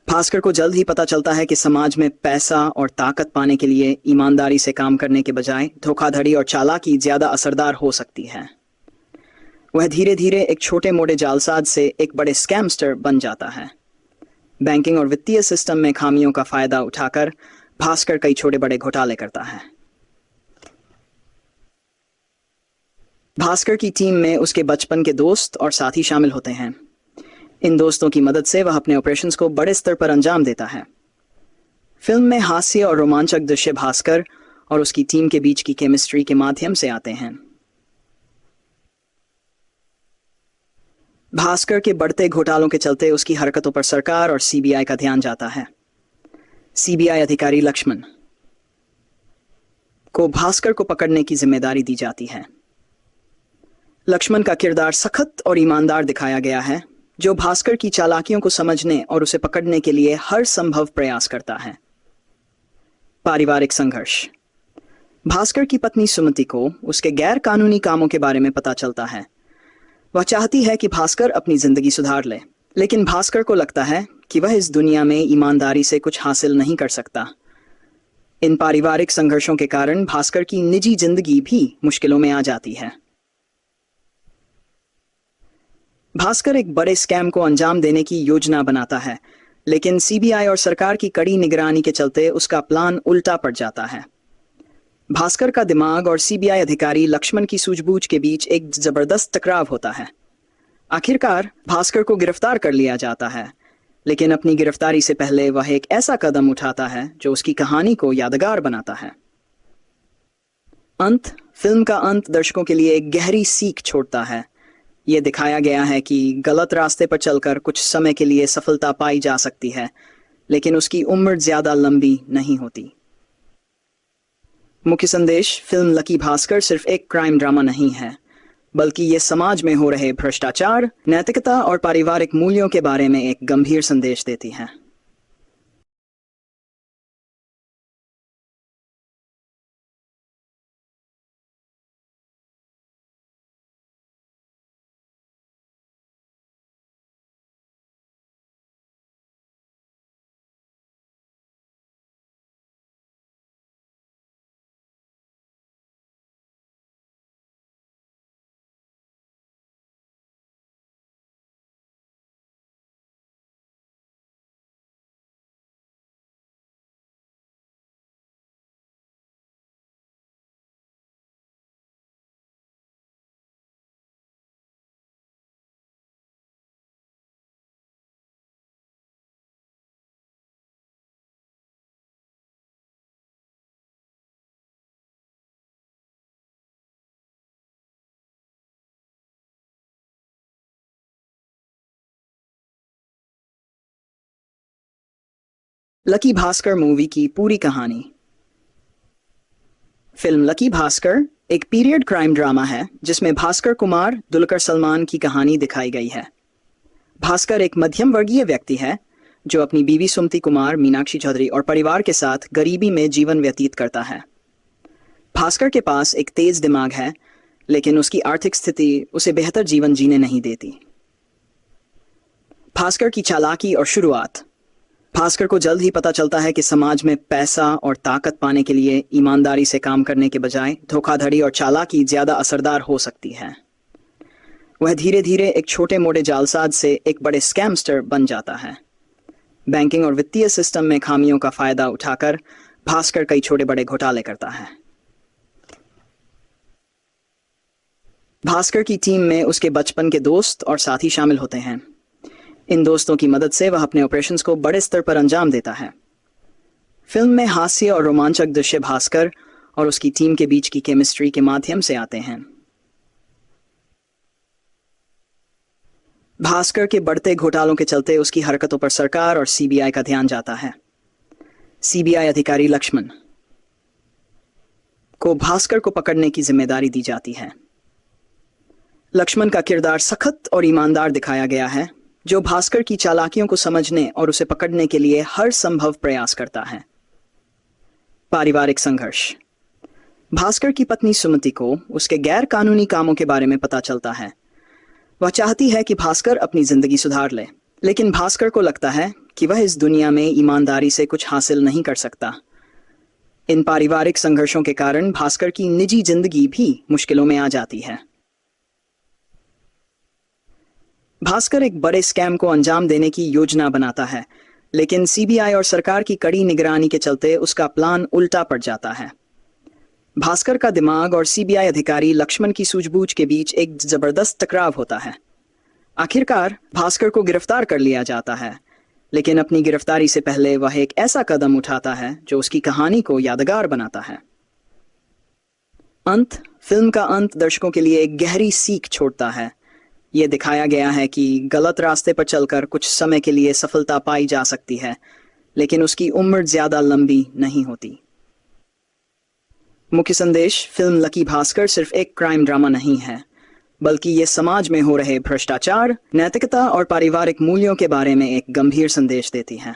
भास्कर को जल्द ही पता चलता है कि समाज में पैसा और ताकत पाने के लिए ईमानदारी से काम करने के बजाय धोखाधड़ी और चालाकी ज्यादा असरदार हो सकती है। वह धीरे धीरे एक छोटे मोटे जालसाज से एक बड़े स्कैमस्टर बन जाता है। बैंकिंग और वित्तीय सिस्टम में खामियों का फायदा उठाकर भास्कर कई छोटे बड़े घोटाले करता है। भास्कर की टीम में उसके बचपन के दोस्त और साथी शामिल होते हैं। इन दोस्तों की मदद से वह अपने ऑपरेशंस को बड़े स्तर पर अंजाम देता है। फिल्म में हास्य और रोमांचक दृश्य भास्कर और उसकी टीम के बीच की केमिस्ट्री के माध्यम से आते हैं। भास्कर के बढ़ते घोटालों के चलते उसकी हरकतों पर सरकार और सीबीआई का ध्यान जाता है। सीबीआई अधिकारी लक्ष्मण को भास्कर को पकड़ने की जिम्मेदारी दी जाती है। लक्ष्मण का किरदार सख्त और ईमानदार दिखाया गया है, जो भास्कर की चालाकियों को समझने और उसे पकड़ने के लिए हर संभव प्रयास करता है। पारिवारिक संघर्ष। भास्कर की पत्नी सुमति को उसके गैर कानूनी कामों के बारे में पता चलता है। वह चाहती है कि भास्कर अपनी जिंदगी सुधार ले, लेकिन भास्कर को लगता है कि वह इस दुनिया में ईमानदारी से कुछ हासिल नहीं कर सकता। इन पारिवारिक संघर्षों के कारण भास्कर की निजी जिंदगी भी मुश्किलों में आ जाती है। भास्कर एक बड़े स्कैम को अंजाम देने की योजना बनाता है, लेकिन सीबीआई और सरकार की कड़ी निगरानी के चलते उसका प्लान उल्टा पड़ जाता है। भास्कर का दिमाग और सीबीआई अधिकारी लक्ष्मण की सूझबूझ के बीच एक जबरदस्त टकराव होता है। आखिरकार भास्कर को गिरफ्तार कर लिया जाता है, लेकिन अपनी गिरफ्तारी से पहले वह एक ऐसा कदम उठाता है जो उसकी कहानी को यादगार बनाता है। अंत। फिल्म का अंत दर्शकों के लिए एक गहरी सीख छोड़ता है। यह दिखाया गया है कि गलत रास्ते पर चलकर कुछ समय के लिए सफलता पाई जा सकती है, लेकिन उसकी उम्र ज्यादा लंबी नहीं होती। मुख्य संदेश: फिल्म लकी भास्कर सिर्फ एक क्राइम ड्रामा नहीं है, बल्कि ये समाज में हो रहे भ्रष्टाचार, नैतिकता और पारिवारिक मूल्यों के बारे में एक गंभीर संदेश देती है। लकी भास्कर मूवी की पूरी कहानी। फिल्म लकी भास्कर एक पीरियड क्राइम ड्रामा है जिसमें भास्कर कुमार दुलकर सलमान की कहानी दिखाई गई है। भास्कर एक मध्यम वर्गीय व्यक्ति है जो अपनी बीवी सुमति कुमार, मीनाक्षी चौधरी और परिवार के साथ गरीबी में जीवन व्यतीत करता है। भास्कर के पास एक तेज दिमाग है, लेकिन उसकी आर्थिक स्थिति उसे बेहतर जीवन जीने नहीं देती। भास्कर की चालाकी और शुरुआत। भास्कर को जल्द ही पता चलता है कि समाज में पैसा और ताकत पाने के लिए ईमानदारी से काम करने के बजाय धोखाधड़ी और चालाकी ज्यादा असरदार हो सकती है। वह धीरे धीरे एक छोटे मोटे जालसाज से एक बड़े स्कैमस्टर बन जाता है। बैंकिंग और वित्तीय सिस्टम में खामियों का फायदा उठाकर भास्कर कई छोटे बड़े घोटाले करता है। भास्कर की टीम में उसके बचपन के दोस्त और साथी शामिल होते हैं। इन दोस्तों की मदद से वह अपने ऑपरेशंस को बड़े स्तर पर अंजाम देता है। फिल्म में हास्य और रोमांचक दृश्य भास्कर और उसकी टीम के बीच की केमिस्ट्री के माध्यम से आते हैं। भास्कर के बढ़ते घोटालों के चलते उसकी हरकतों पर सरकार और सीबीआई का ध्यान जाता है। सीबीआई अधिकारी लक्ष्मण को भास्कर को पकड़ने की जिम्मेदारी दी जाती है। लक्ष्मण का किरदार सख्त और ईमानदार दिखाया गया है, जो भास्कर की चालाकियों को समझने और उसे पकड़ने के लिए हर संभव प्रयास करता है। पारिवारिक संघर्ष। भास्कर की पत्नी सुमति को उसके गैर कानूनी कामों के बारे में पता चलता है। वह चाहती है कि भास्कर अपनी जिंदगी सुधार ले, लेकिन भास्कर को लगता है कि वह इस दुनिया में ईमानदारी से कुछ हासिल नहीं कर सकता। इन पारिवारिक संघर्षों के कारण भास्कर की निजी जिंदगी भी मुश्किलों में आ जाती है। भास्कर एक बड़े स्कैम को अंजाम देने की योजना बनाता है, लेकिन सीबीआई और सरकार की कड़ी निगरानी के चलते उसका प्लान उल्टा पड़ जाता है। भास्कर का दिमाग और सीबीआई अधिकारी लक्ष्मण की सूझबूझ के बीच एक जबरदस्त टकराव होता है। आखिरकार भास्कर को गिरफ्तार कर लिया जाता है, लेकिन अपनी गिरफ्तारी से पहले वह एक ऐसा कदम उठाता है जो उसकी कहानी को यादगार बनाता है। अंत। फिल्म का अंत दर्शकों के लिए एक गहरी सीख छोड़ता है। ये दिखाया गया है कि गलत रास्ते पर चलकर कुछ समय के लिए सफलता पाई जा सकती है, लेकिन उसकी उम्र ज्यादा लंबी नहीं होती। मुख्य संदेश: फिल्म लकी भास्कर सिर्फ एक क्राइम ड्रामा नहीं है, बल्कि ये समाज में हो रहे भ्रष्टाचार, नैतिकता और पारिवारिक मूल्यों के बारे में एक गंभीर संदेश देती है।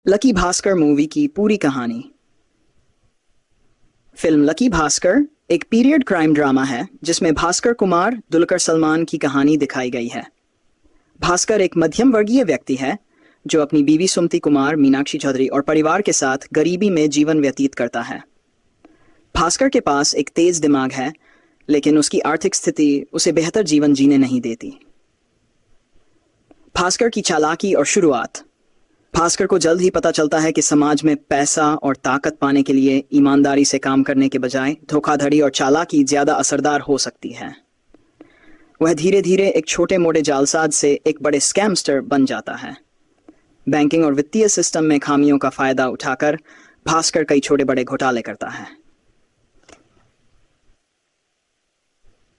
लकी भास्कर मूवी की पूरी कहानी। फिल्म लकी भास्कर एक पीरियड क्राइम ड्रामा है जिसमें भास्कर कुमार दुलकर सलमान की कहानी दिखाई गई है। भास्कर एक मध्यम वर्गीय व्यक्ति है जो अपनी बीवी सुमति कुमार, मीनाक्षी चौधरी और परिवार के साथ गरीबी में जीवन व्यतीत करता है। भास्कर के पास एक तेज दिमाग है, लेकिन उसकी आर्थिक स्थिति उसे बेहतर जीवन जीने नहीं देती। भास्कर की चालाकी और शुरुआत। भास्कर को जल्द ही पता चलता है कि समाज में पैसा और ताकत पाने के लिए ईमानदारी से काम करने के बजाय धोखाधड़ी और चालाकी ज्यादा असरदार हो सकती है। वह धीरे धीरे एक छोटे मोटे जालसाज से एक बड़े स्कैमस्टर बन जाता है। बैंकिंग और वित्तीय सिस्टम में खामियों का फायदा उठाकर भास्कर कई छोटे बड़े घोटाले करता है।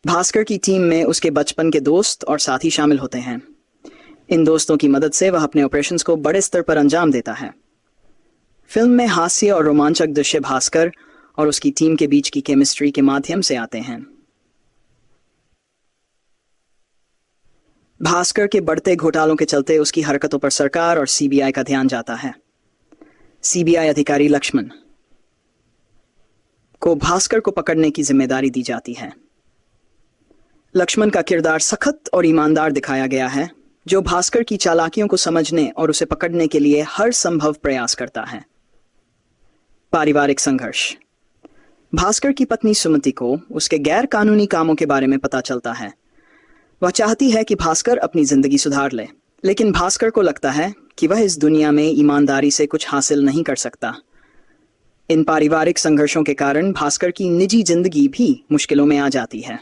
भास्कर की टीम में उसके बचपन के दोस्त और साथी शामिल होते हैं। इन दोस्तों की मदद से वह अपने ऑपरेशंस को बड़े स्तर पर अंजाम देता है। फिल्म में हास्य और रोमांचक दृश्य भास्कर और उसकी टीम के बीच की केमिस्ट्री के माध्यम से आते हैं। भास्कर के बढ़ते घोटालों के चलते उसकी हरकतों पर सरकार और सीबीआई का ध्यान जाता है। सीबीआई अधिकारी लक्ष्मण को भास्कर को पकड़ने की जिम्मेदारी दी जाती है। लक्ष्मण का किरदार सख्त और ईमानदार दिखाया गया है, जो भास्कर की चालाकियों को समझने और उसे पकड़ने के लिए हर संभव प्रयास करता है। पारिवारिक संघर्ष। भास्कर की पत्नी सुमति को उसके गैर कानूनी कामों के बारे में पता चलता है। वह चाहती है कि भास्कर अपनी जिंदगी सुधार ले, लेकिन भास्कर को लगता है कि वह इस दुनिया में ईमानदारी से कुछ हासिल नहीं कर सकता। इन पारिवारिक संघर्षों के कारण भास्कर की निजी जिंदगी भी मुश्किलों में आ जाती है।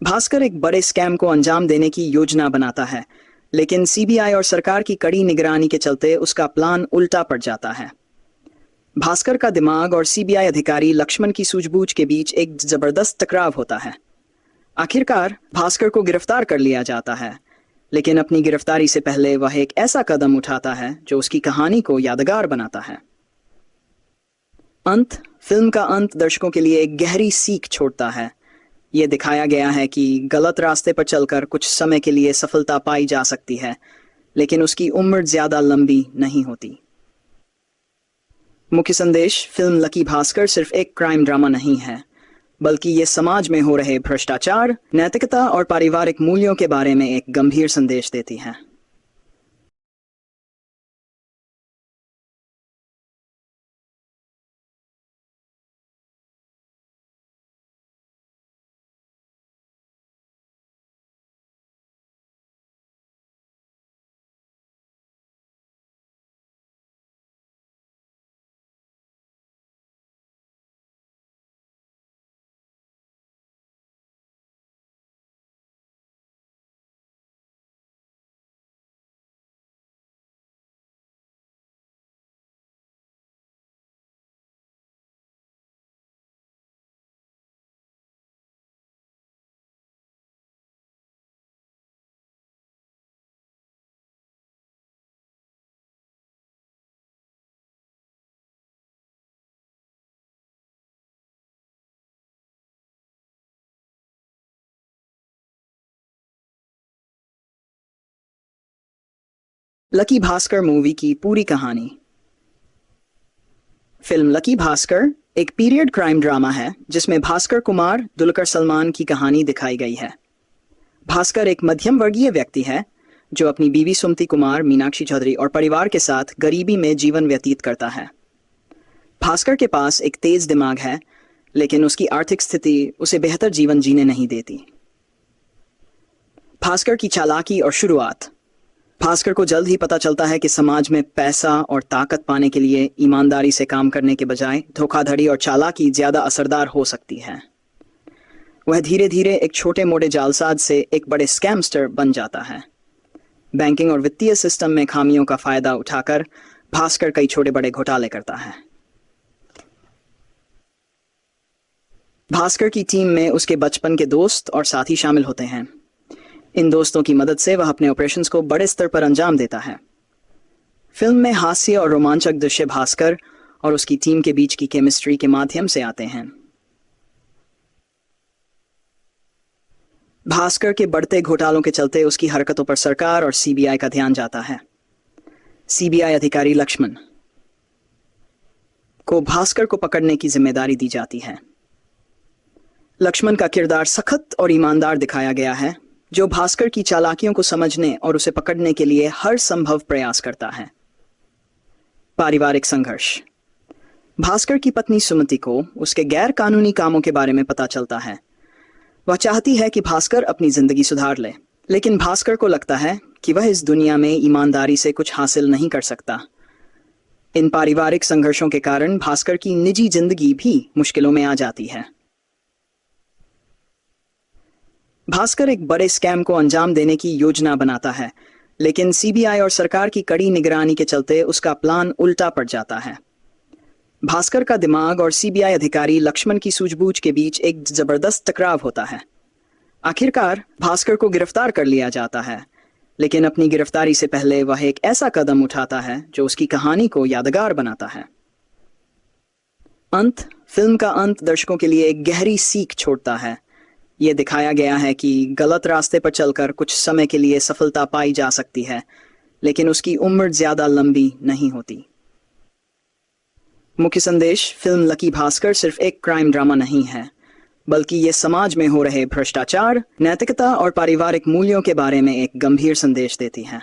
भास्कर एक बड़े स्कैम को अंजाम देने की योजना बनाता है, लेकिन सीबीआई और सरकार की कड़ी निगरानी के चलते उसका प्लान उल्टा पड़ जाता है। भास्कर का दिमाग और सीबीआई अधिकारी लक्ष्मण की सूझबूझ के बीच एक जबरदस्त टकराव होता है। आखिरकार भास्कर को गिरफ्तार कर लिया जाता है, लेकिन अपनी गिरफ्तारी से पहले वह एक ऐसा कदम उठाता है जो उसकी कहानी को यादगार बनाता है। अंत। फिल्म का अंत दर्शकों के लिए एक गहरी सीख छोड़ता है। यह दिखाया गया है कि गलत रास्ते पर चलकर कुछ समय के लिए सफलता पाई जा सकती है, लेकिन उसकी उम्र ज्यादा लंबी नहीं होती। मुख्य संदेश। फिल्म लकी भास्कर सिर्फ एक क्राइम ड्रामा नहीं है, बल्कि ये समाज में हो रहे भ्रष्टाचार, नैतिकता और पारिवारिक मूल्यों के बारे में एक गंभीर संदेश देती है। लकी भास्कर मूवी की पूरी कहानी। फिल्म लकी भास्कर एक पीरियड क्राइम ड्रामा है जिसमें भास्कर कुमार दुलकर सलमान की कहानी दिखाई गई है। भास्कर एक मध्यम वर्गीय व्यक्ति है जो अपनी बीवी सुमति कुमार, मीनाक्षी चौधरी और परिवार के साथ गरीबी में जीवन व्यतीत करता है। भास्कर के पास एक तेज दिमाग है, लेकिन उसकी आर्थिक स्थिति उसे बेहतर जीवन जीने नहीं देती। भास्कर की चालाकी और शुरुआत। भास्कर को जल्द ही पता चलता है कि समाज में पैसा और ताकत पाने के लिए ईमानदारी से काम करने के बजाय धोखाधड़ी और चालाकी ज्यादा असरदार हो सकती है। वह धीरे धीरे एक छोटे मोटे जालसाज से एक बड़े स्कैमस्टर बन जाता है। बैंकिंग और वित्तीय सिस्टम में खामियों का फायदा उठाकर भास्कर कई छोटे बड़े घोटाले करता है। भास्कर की टीम में उसके बचपन के दोस्त और साथी शामिल होते हैं। इन दोस्तों की मदद से वह अपने ऑपरेशंस को बड़े स्तर पर अंजाम देता है। फिल्म में हास्य और रोमांचक दृश्य भास्कर और उसकी टीम के बीच की केमिस्ट्री के माध्यम से आते हैं। भास्कर के बढ़ते घोटालों के चलते उसकी हरकतों पर सरकार और सीबीआई का ध्यान जाता है। सीबीआई अधिकारी लक्ष्मण को भास्कर को पकड़ने की जिम्मेदारी दी जाती है। लक्ष्मण का किरदार सख्त और ईमानदार दिखाया गया है, जो भास्कर की चालाकियों को समझने और उसे पकड़ने के लिए हर संभव प्रयास करता है। पारिवारिक संघर्ष। भास्कर की पत्नी सुमति को उसके गैर कानूनी कामों के बारे में पता चलता है। वह चाहती है कि भास्कर अपनी जिंदगी सुधार ले, लेकिन भास्कर को लगता है कि वह इस दुनिया में ईमानदारी से कुछ हासिल नहीं कर सकता। इन पारिवारिक संघर्षों के कारण भास्कर की निजी जिंदगी भी मुश्किलों में आ जाती है। भास्कर एक बड़े स्कैम को अंजाम देने की योजना बनाता है, लेकिन सीबीआई और सरकार की कड़ी निगरानी के चलते उसका प्लान उल्टा पड़ जाता है। भास्कर का दिमाग और सीबीआई अधिकारी लक्ष्मण की सूझबूझ के बीच एक जबरदस्त टकराव होता है। आखिरकार भास्कर को गिरफ्तार कर लिया जाता है, लेकिन अपनी गिरफ्तारी से पहले वह एक ऐसा कदम उठाता है जो उसकी कहानी को यादगार बनाता है। अंत। फिल्म का अंत दर्शकों के लिए एक गहरी सीख छोड़ता है। यह दिखाया गया है कि गलत रास्ते पर चलकर कुछ समय के लिए सफलता पाई जा सकती है, लेकिन उसकी उम्र ज्यादा लंबी नहीं होती। मुख्य संदेश। फिल्म लकी भास्कर सिर्फ एक क्राइम ड्रामा नहीं है, बल्कि ये समाज में हो रहे भ्रष्टाचार, नैतिकता और पारिवारिक मूल्यों के बारे में एक गंभीर संदेश देती है।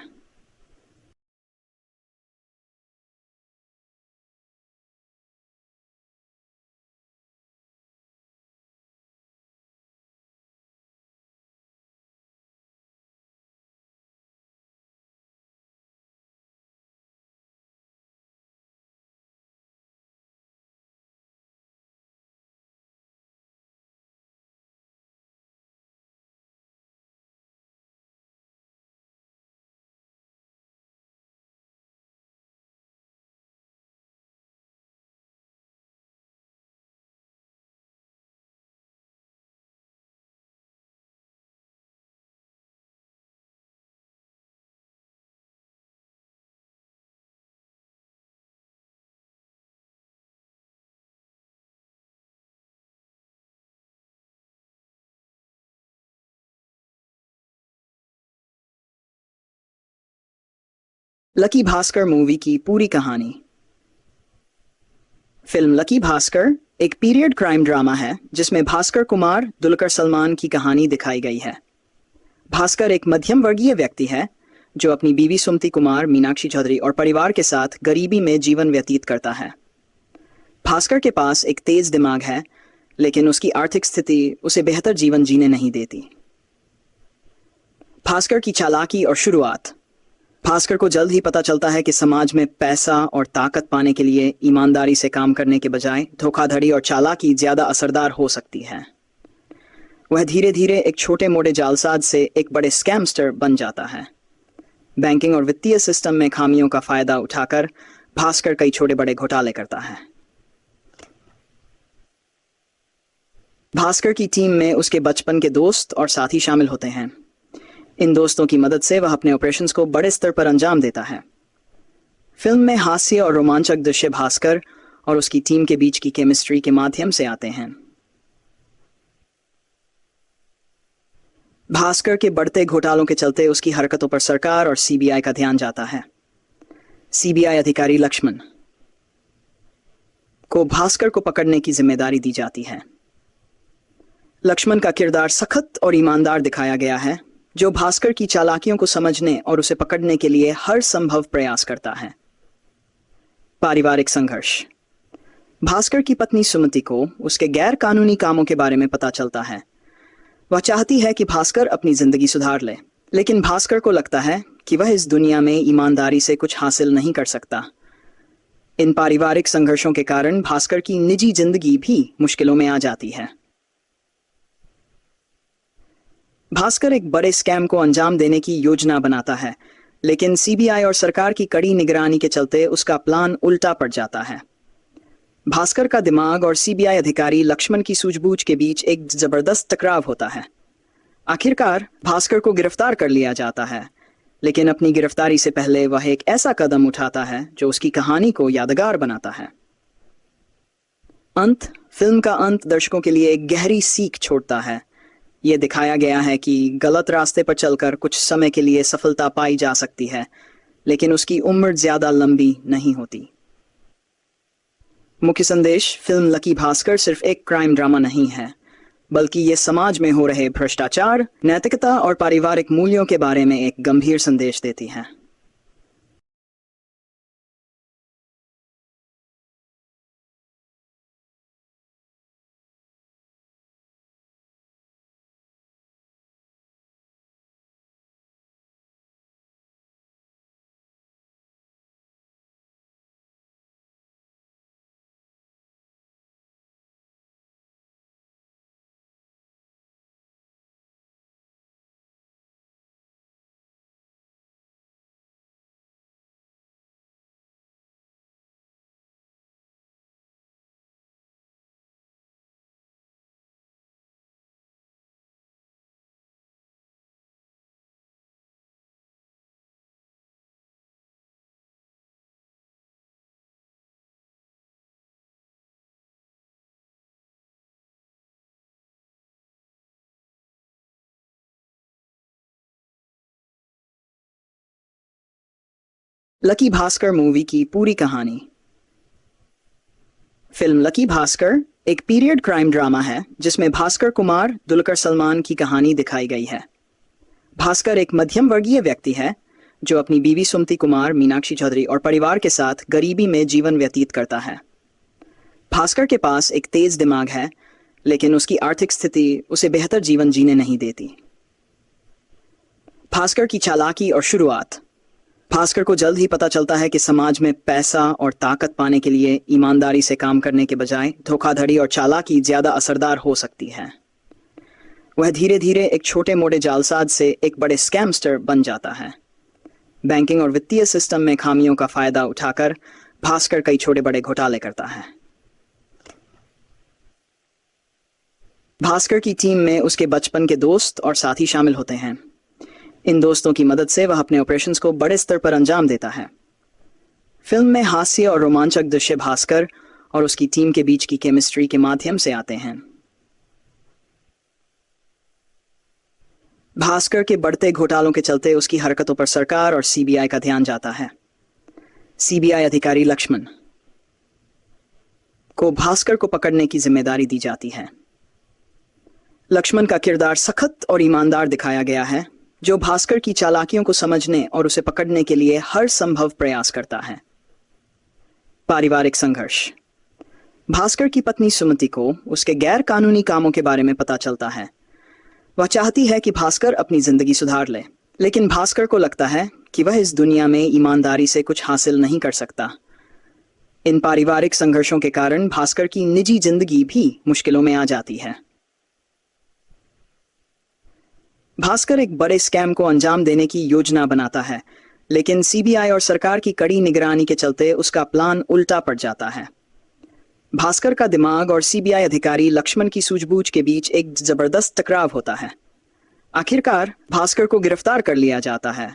लकी भास्कर मूवी की पूरी कहानी। फिल्म लकी भास्कर एक पीरियड क्राइम ड्रामा है जिसमें भास्कर कुमार दुलकर सलमान की कहानी दिखाई गई है। भास्कर एक मध्यम वर्गीय व्यक्ति है जो अपनी बीवी सुमति कुमार, मीनाक्षी चौधरी और परिवार के साथ गरीबी में जीवन व्यतीत करता है। भास्कर के पास एक तेज दिमाग है, लेकिन उसकी आर्थिक स्थिति उसे बेहतर जीवन जीने नहीं देती। भास्कर की चालाकी और शुरुआत। भास्कर को जल्द ही पता चलता है कि समाज में पैसा और ताकत पाने के लिए ईमानदारी से काम करने के बजाय धोखाधड़ी और चालाकी ज्यादा असरदार हो सकती है। वह धीरे धीरे एक छोटे मोटे जालसाज से एक बड़े स्कैमस्टर बन जाता है। बैंकिंग और वित्तीय सिस्टम में खामियों का फायदा उठाकर भास्कर कई छोटे बड़े घोटाले करता है। भास्कर की टीम में उसके बचपन के दोस्त और साथी शामिल होते हैं। इन दोस्तों की मदद से वह अपने ऑपरेशंस को बड़े स्तर पर अंजाम देता है। फिल्म में हास्य और रोमांचक दृश्य भास्कर और उसकी टीम के बीच की केमिस्ट्री के माध्यम से आते हैं। भास्कर के बढ़ते घोटालों के चलते उसकी हरकतों पर सरकार और सीबीआई का ध्यान जाता है। सीबीआई अधिकारी लक्ष्मण को भास्कर को पकड़ने की जिम्मेदारी दी जाती है। लक्ष्मण का किरदार सख्त और ईमानदार दिखाया गया है, जो भास्कर की चालाकियों को समझने और उसे पकड़ने के लिए हर संभव प्रयास करता है। पारिवारिक संघर्ष। भास्कर की पत्नी सुमति को उसके गैर कानूनी कामों के बारे में पता चलता है। वह चाहती है कि भास्कर अपनी जिंदगी सुधार ले, लेकिन भास्कर को लगता है कि वह इस दुनिया में ईमानदारी से कुछ हासिल नहीं कर सकता। इन पारिवारिक संघर्षों के कारण भास्कर की निजी जिंदगी भी मुश्किलों में आ जाती है। भास्कर एक बड़े स्कैम को अंजाम देने की योजना बनाता है, लेकिन सीबीआई और सरकार की कड़ी निगरानी के चलते उसका प्लान उल्टा पड़ जाता है। भास्कर का दिमाग और सीबीआई अधिकारी लक्ष्मण की सूझबूझ के बीच एक जबरदस्त टकराव होता है। आखिरकार भास्कर को गिरफ्तार कर लिया जाता है, लेकिन अपनी गिरफ्तारी से पहले वह एक ऐसा कदम उठाता है जो उसकी कहानी को यादगार बनाता है। अंत। फिल्म का अंत दर्शकों के लिए एक गहरी सीख छोड़ता है। यह दिखाया गया है कि गलत रास्ते पर चलकर कुछ समय के लिए सफलता पाई जा सकती है, लेकिन उसकी उम्र ज्यादा लंबी नहीं होती। मुख्य संदेश: फिल्म लकी भास्कर सिर्फ एक क्राइम ड्रामा नहीं है, बल्कि ये समाज में हो रहे भ्रष्टाचार, नैतिकता और पारिवारिक मूल्यों के बारे में एक गंभीर संदेश देती है। लकी भास्कर मूवी की पूरी कहानी। फिल्म लकी भास्कर एक पीरियड क्राइम ड्रामा है जिसमें भास्कर कुमार दुलकर सलमान की कहानी दिखाई गई है। भास्कर एक मध्यम वर्गीय व्यक्ति है जो अपनी बीवी सुमति कुमार, मीनाक्षी चौधरी और परिवार के साथ गरीबी में जीवन व्यतीत करता है। भास्कर के पास एक तेज दिमाग है, लेकिन उसकी आर्थिक स्थिति उसे बेहतर जीवन जीने नहीं देती। भास्कर की चालाकी और शुरुआत। भास्कर को जल्द ही पता चलता है कि समाज में पैसा और ताकत पाने के लिए ईमानदारी से काम करने के बजाय धोखाधड़ी और चालाकी ज्यादा असरदार हो सकती है। वह धीरे धीरे एक छोटे मोटे जालसाज से एक बड़े स्कैमस्टर बन जाता है। बैंकिंग और वित्तीय सिस्टम में खामियों का फायदा उठाकर भास्कर कई छोटे बड़े घोटाले करता है। भास्कर की टीम में उसके बचपन के दोस्त और साथी शामिल होते हैं। इन दोस्तों की मदद से वह अपने ऑपरेशंस को बड़े स्तर पर अंजाम देता है। फिल्म में हास्य और रोमांचक दृश्य भास्कर और उसकी टीम के बीच की केमिस्ट्री के माध्यम से आते हैं। भास्कर के बढ़ते घोटालों के चलते उसकी हरकतों पर सरकार और सीबीआई का ध्यान जाता है। सीबीआई अधिकारी लक्ष्मण को भास्कर को पकड़ने की जिम्मेदारी दी जाती है। लक्ष्मण का किरदार सख्त और ईमानदार दिखाया गया है, जो भास्कर की चालाकियों को समझने और उसे पकड़ने के लिए हर संभव प्रयास करता है। पारिवारिक संघर्ष। भास्कर की पत्नी सुमति को उसके गैर कानूनी कामों के बारे में पता चलता है। वह चाहती है कि भास्कर अपनी जिंदगी सुधार ले, लेकिन भास्कर को लगता है कि वह इस दुनिया में ईमानदारी से कुछ हासिल नहीं कर सकता। इन पारिवारिक संघर्षों के कारण भास्कर की निजी जिंदगी भी मुश्किलों में आ जाती है। भास्कर एक बड़े स्कैम को अंजाम देने की योजना बनाता है, लेकिन सीबीआई और सरकार की कड़ी निगरानी के चलते उसका प्लान उल्टा पड़ जाता है। भास्कर का दिमाग और सीबीआई अधिकारी लक्ष्मण की सूझबूझ के बीच एक जबरदस्त टकराव होता है। आखिरकार भास्कर को गिरफ्तार कर लिया जाता है,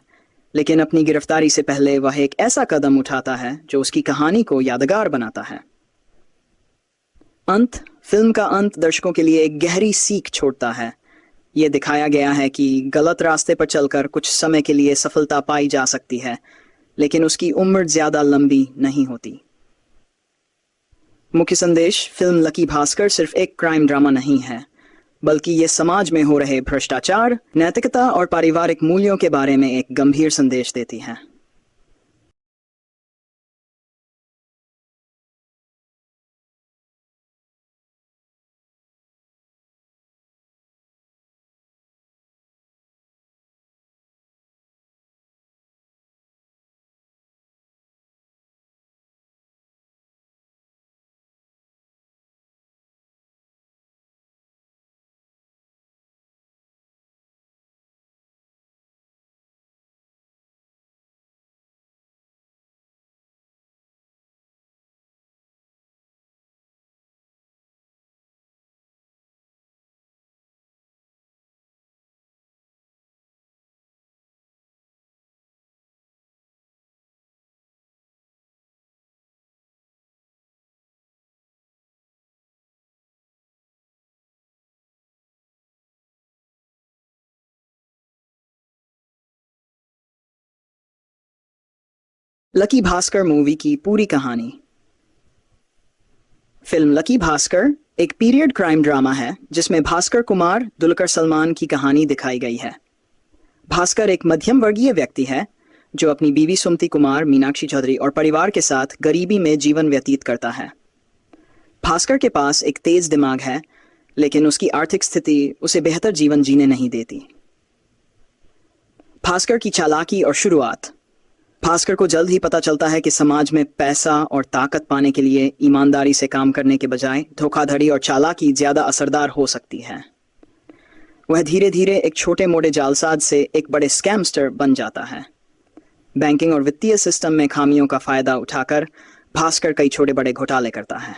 लेकिन अपनी गिरफ्तारी से पहले वह एक ऐसा कदम उठाता है जो उसकी कहानी को यादगार बनाता है। अंत। फिल्म का अंत दर्शकों के लिए एक गहरी सीख छोड़ता है। ये दिखाया गया है कि गलत रास्ते पर चलकर कुछ समय के लिए सफलता पाई जा सकती है, लेकिन उसकी उम्र ज्यादा लंबी नहीं होती। मुख्य संदेश: फिल्म लकी भास्कर सिर्फ एक क्राइम ड्रामा नहीं है, बल्कि ये समाज में हो रहे भ्रष्टाचार, नैतिकता और पारिवारिक मूल्यों के बारे में एक गंभीर संदेश देती है। लकी भास्कर मूवी की पूरी कहानी। फिल्म लकी भास्कर एक पीरियड क्राइम ड्रामा है जिसमें भास्कर कुमार दुलकर सलमान की कहानी दिखाई गई है। भास्कर एक मध्यम वर्गीय व्यक्ति है जो अपनी बीवी सुमति कुमार, मीनाक्षी चौधरी और परिवार के साथ गरीबी में जीवन व्यतीत करता है। भास्कर के पास एक तेज दिमाग है, लेकिन उसकी आर्थिक स्थिति उसे बेहतर जीवन जीने नहीं देती। भास्कर की चालाकी और शुरुआत। भास्कर को जल्द ही पता चलता है कि समाज में पैसा और ताकत पाने के लिए ईमानदारी से काम करने के बजाय धोखाधड़ी और चालाकी ज्यादा असरदार हो सकती है। वह धीरे धीरे एक छोटे मोटे जालसाज से एक बड़े स्कैमस्टर बन जाता है। बैंकिंग और वित्तीय सिस्टम में खामियों का फायदा उठाकर भास्कर कई छोटे बड़े घोटाले करता है।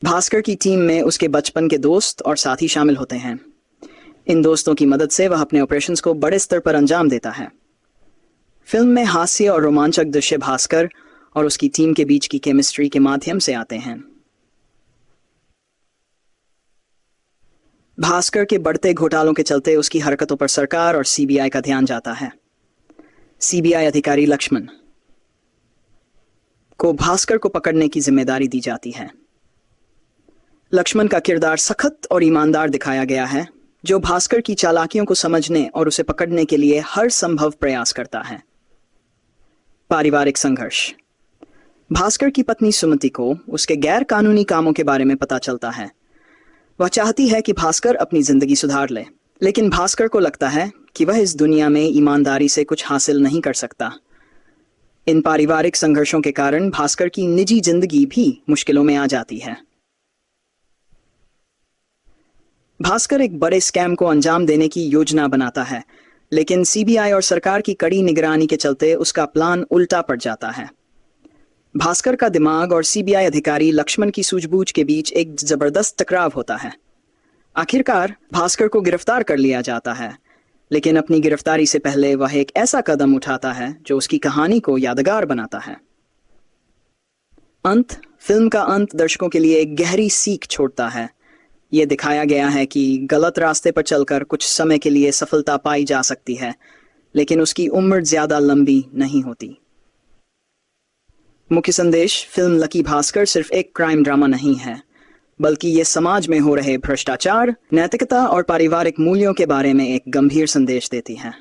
भास्कर की टीम में उसके बचपन के दोस्त और साथी शामिल होते हैं। इन दोस्तों की मदद से वह अपने ऑपरेशंस को बड़े स्तर पर अंजाम देता है। फिल्म में हास्य और रोमांचक दृश्य भास्कर और उसकी टीम के बीच की केमिस्ट्री के माध्यम से आते हैं। भास्कर के बढ़ते घोटालों के चलते उसकी हरकतों पर सरकार और सीबीआई का ध्यान जाता है। सीबीआई अधिकारी लक्ष्मण को भास्कर को पकड़ने की जिम्मेदारी दी जाती है। लक्ष्मण का किरदार सख्त और ईमानदार दिखाया गया है, जो भास्कर की चालाकियों को समझने और उसे पकड़ने के लिए हर संभव प्रयास करता है। पारिवारिक संघर्ष। भास्कर की पत्नी सुमति को उसके गैर कानूनी कामों के बारे में पता चलता है। वह चाहती है कि भास्कर अपनी जिंदगी सुधार ले, लेकिन भास्कर को लगता है कि वह इस दुनिया में ईमानदारी से कुछ हासिल नहीं कर सकता। इन पारिवारिक संघर्षों के कारण भास्कर की निजी जिंदगी भी मुश्किलों में आ जाती है। भास्कर एक बड़े स्कैम को अंजाम देने की योजना बनाता है, लेकिन सीबीआई और सरकार की कड़ी निगरानी के चलते उसका प्लान उल्टा पड़ जाता है। भास्कर का दिमाग और सीबीआई अधिकारी लक्ष्मण की सूझबूझ के बीच एक जबरदस्त टकराव होता है। आखिरकार भास्कर को गिरफ्तार कर लिया जाता है, लेकिन अपनी गिरफ्तारी से पहले वह एक ऐसा कदम उठाता है जो उसकी कहानी को यादगार बनाता है। अंत। फिल्म का अंत दर्शकों के लिए एक गहरी सीख छोड़ता है। ये दिखाया गया है कि गलत रास्ते पर चलकर कुछ समय के लिए सफलता पाई जा सकती है, लेकिन उसकी उम्र ज्यादा लंबी नहीं होती। मुख्य संदेश। फिल्म लकी भास्कर सिर्फ एक क्राइम ड्रामा नहीं है, बल्कि ये समाज में हो रहे भ्रष्टाचार, नैतिकता और पारिवारिक मूल्यों के बारे में एक गंभीर संदेश देती है।